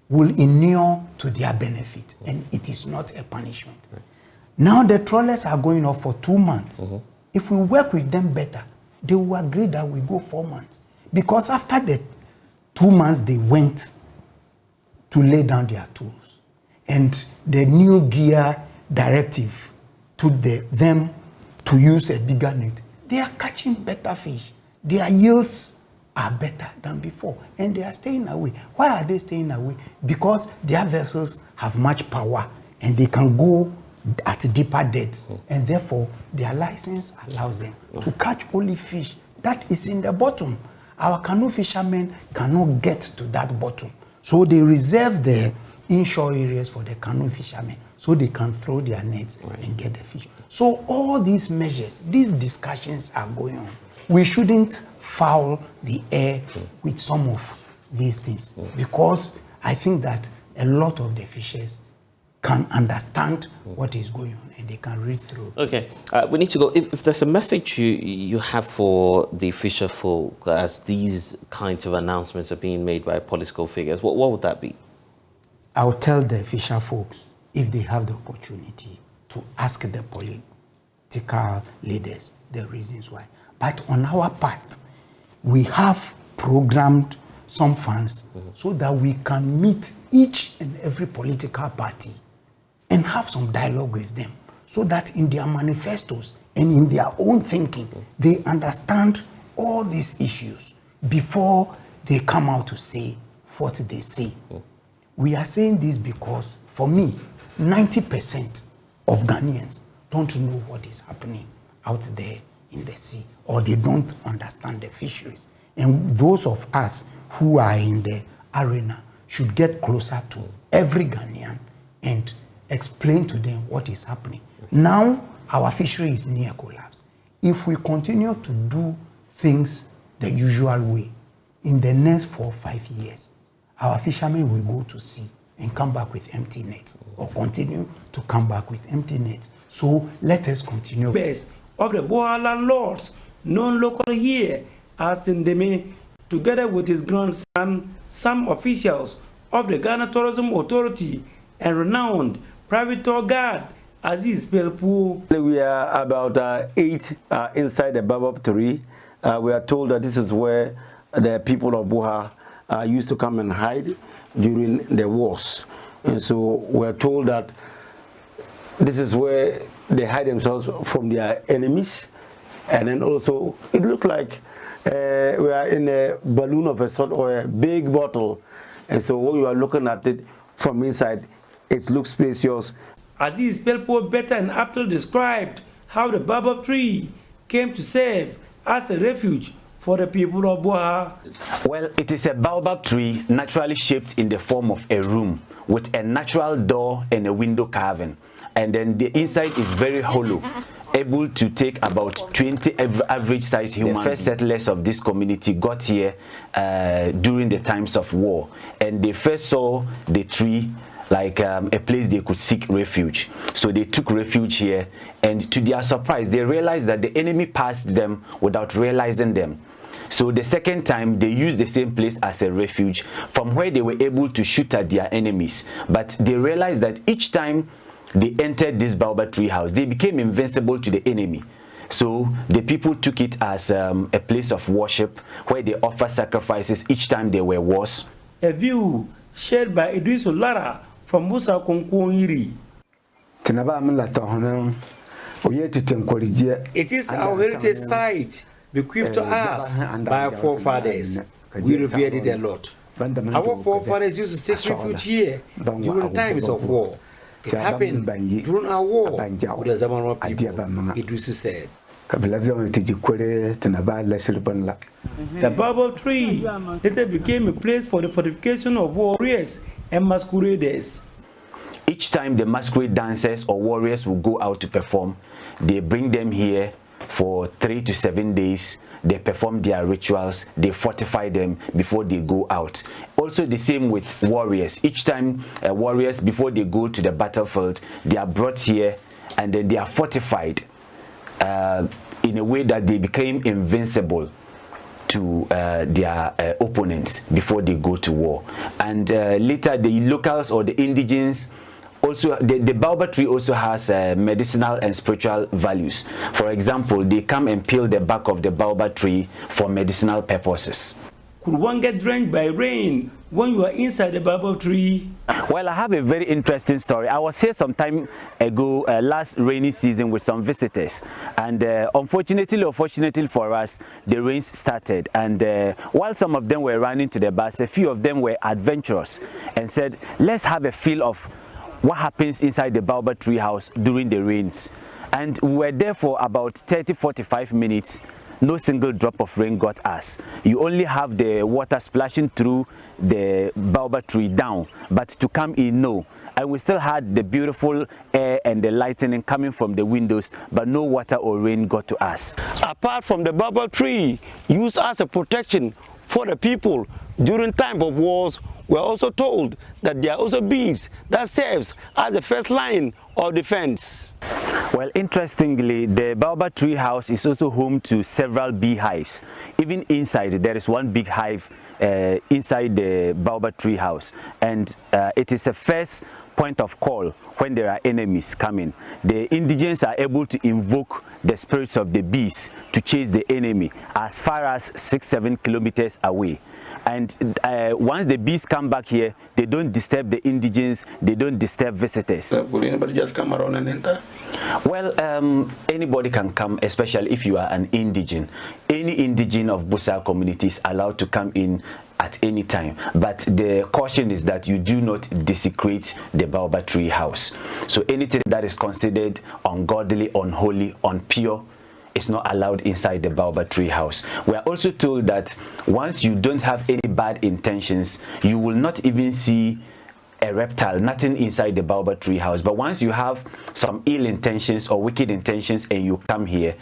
N: will inure to their benefit, and it is not a punishment. Now the trawlers are going off for 2 months. If we work with them better, they will agree that we go 4 months. Because after the 2 months, they went to lay down their tools. And the new gear directive took them to use a bigger net. They are catching better fish. Their yields are better than before, and they are staying away. Why are they staying away? Because their vessels have much power, and they can go at deeper depths, and therefore their license allows them to catch only fish that is in the bottom. Our canoe fishermen cannot get to that bottom, so they reserve the inshore areas for the canoe fishermen, so they can throw their nets and get the fish. So all these measures, these discussions are going on. We shouldn't foul the air with some of these things, because I think that a lot of the fishers can understand what is going on and they can read through.
A: Okay, we need to go. If there's a message you have for the fisher folk as these kinds of announcements are being made by political figures, what would that be?
N: I'll tell the fisher folks, if they have the opportunity, to ask the political leaders the reasons why. But on our part, we have programmed some funds so that we can meet each and every political party and have some dialogue with them, so that in their manifestos and in their own thinking, they understand all these issues before they come out to say what they say. We are saying this because, for me, 90% of Ghanaians don't know what is happening out there in the sea, or they don't understand the fisheries. And those of us who are in the arena should get closer to every Ghanaian and explain to them what is happening. Now, our fishery is near collapse. If we continue to do things the usual way, in the next 4 or 5 years, our fishermen will go to sea and come back with empty nets, or continue to come back with empty nets. So let us continue.
P: Best of the Boer landlords, known local here as Tindeme, together with his grandson, some officials of the Ghana Tourism Authority and renowned private tour guide Aziz Pelpu.
Q: We are about 8 inside the baobab tree. We are told that this is where the people of Boer used to come and hide during the wars. And so we're told that this is where they hide themselves from their enemies. And then also, it looks like we are in a balloon of a sort, or a big bottle. And so when you are looking at it from inside, it looks spacious.
P: Aziz Pelpo better and aptly described how the baobab tree came to serve as a refuge for the people of Boer.
R: Well, it is a baobab tree naturally shaped in the form of a room with a natural door and a window carving. And then the inside is very hollow, able to take about 20 average size humans. The first settlers of this community got here during the times of war, and they first saw the tree like a place they could seek refuge. So they took refuge here, and to their surprise, they realized that the enemy passed them without realizing them. So the second time, they used the same place as a refuge from where they were able to shoot at their enemies. But they realized that each time they entered this baobab tree house, they became invincible to the enemy. So the people took it as a place of worship where they offer sacrifices each time there were wars.
P: A view shared by Idris Olara from Musa Konkwiri. It is our heritage site, bequeathed to us by our forefathers. We revered it a lot. Our forefathers used to seek refuge here during times of war. It happened during our war with the Zamara people, Idris said. The baobab tree later became a place for the fortification of warriors and masqueraders.
R: Each time the masquerade dancers or warriors will go out to perform, they bring them here for 3 to 7 days. They perform their rituals, they fortify them before they go out. Also the same with warriors. Each time warriors, before they go to the battlefield, they are brought here and then they are fortified in a way that they became invincible to their opponents before they go to war. And later the locals or the indigenes, also the baobab tree also has medicinal and spiritual values. For example, they come and peel the bark of the baobab tree for medicinal purposes.
P: Could one get drenched by rain when you are inside the baobab tree?
R: Well, I have a very interesting story. I was here some time ago, last rainy season, with some visitors, and unfortunately or fortunately for us, the rains started, and while some of them were running to the bus, a few of them were adventurous and said, let's have a feel of what happens inside the baobab tree house during the rains. And we were there for about 30-45 minutes. No single drop of rain got us. You only have the water splashing through the baobab tree down, but to come in, no. And we still had the beautiful air and the lightning coming from the windows, but no water or rain got to us.
Q: Apart from the baobab tree used as a protection for the people during time of wars, we are also told that there are also bees that serves as the first line of defense.
R: Well, interestingly, the baobab tree house is also home to several beehives. Even inside, there is one big hive inside the baobab tree house, and it is a first point of call when there are enemies coming. The indigenes are able to invoke the spirits of the bees to chase the enemy as far as 6-7 kilometers away. And once the bees come back here, they don't disturb the indigenes, they don't disturb visitors.
Q: Will anybody just come around and enter?
R: Well, anybody can come, especially if you are an indigene. Any indigene of Busa community is allowed to come in at any time, but the caution is that you do not desecrate the baobab tree house. So anything that is considered ungodly, unholy, unpure is not allowed inside the baobab tree house. We are also told that once you don't have any bad intentions, you will not even see a reptile, nothing inside the baobab tree house. But once you have some ill intentions or wicked intentions and you come here,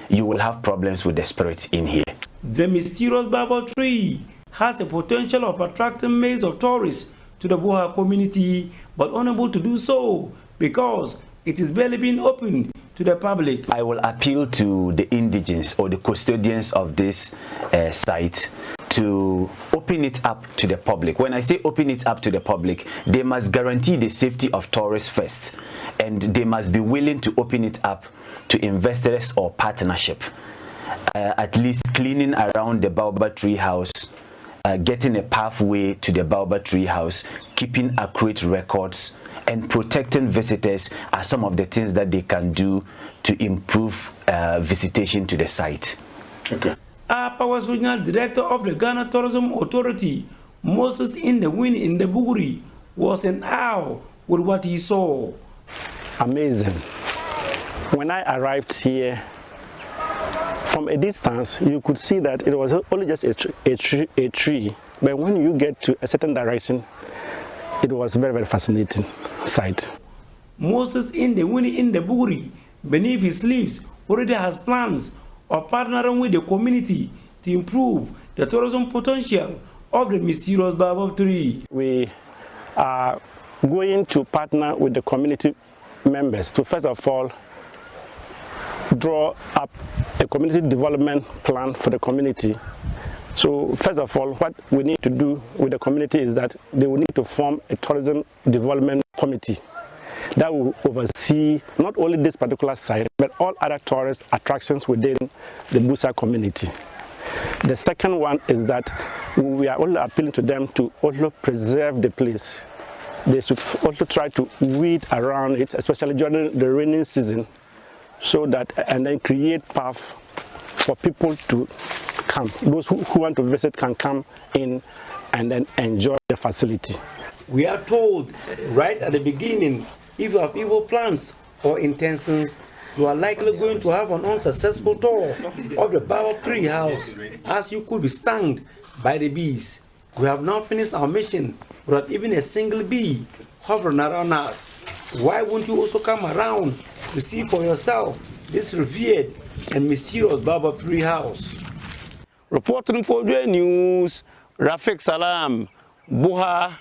R: you will have problems with the spirits in here.
P: The mysterious baobab tree has a potential of attracting millions of tourists to the Buha community, but unable to do so because it is barely being opened to the public.
R: I will appeal to the indigents or the custodians of this site to open it up to the public. When I say open it up to the public, they must guarantee the safety of tourists first, and they must be willing to open it up to investors or partnership. At least cleaning around the Baobab tree house, getting a pathway to the Baobab tree house, keeping accurate records, and protecting visitors are some of the things that they can do to improve visitation to the site.
P: Okay. Powers Regional Director of the Ghana Tourism Authority, Moses in the Buguri, was in awe with what he saw.
S: Amazing. When I arrived here, from a distance, you could see that it was only just a tree. But when you get to a certain direction, it was very, very fascinating sight.
P: Moses in the Buguri, beneath his leaves, already has plans of partnering with the community to improve the tourism potential of the mysterious baobab tree.
S: We are going to partner with the community members to, first of all, draw up a community development plan for the community. So first of all, what we need to do with the community is that they will need to form a tourism development committee that will oversee not only this particular site, but all other tourist attractions within the Busa community. The second one is that we are also appealing to them to also preserve the place. They should also try to weed around it, especially during the rainy season, so that, and then create path for people to come. Those who want to visit can come in and then enjoy the facility.
P: We are told right at the beginning, if you have evil plans or intentions, you are likely going to have an unsuccessful tour of the Baobab tree house, as you could be stung by the bees. We have now finished our mission without even a single bee hovering around us. Why won't you also come around to see for yourself this revered and mysterious Baobab tree house?
S: Reporting for JoyNews, Rafik Salam, Buha.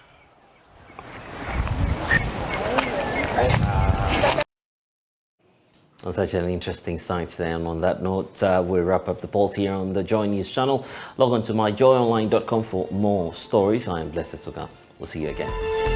A: Well, such an interesting site there. And on that note, we wrap up the pulse here on the Joy News channel. Log on to myjoyonline.com for more stories. I am Blessed Sogah. We'll see you again.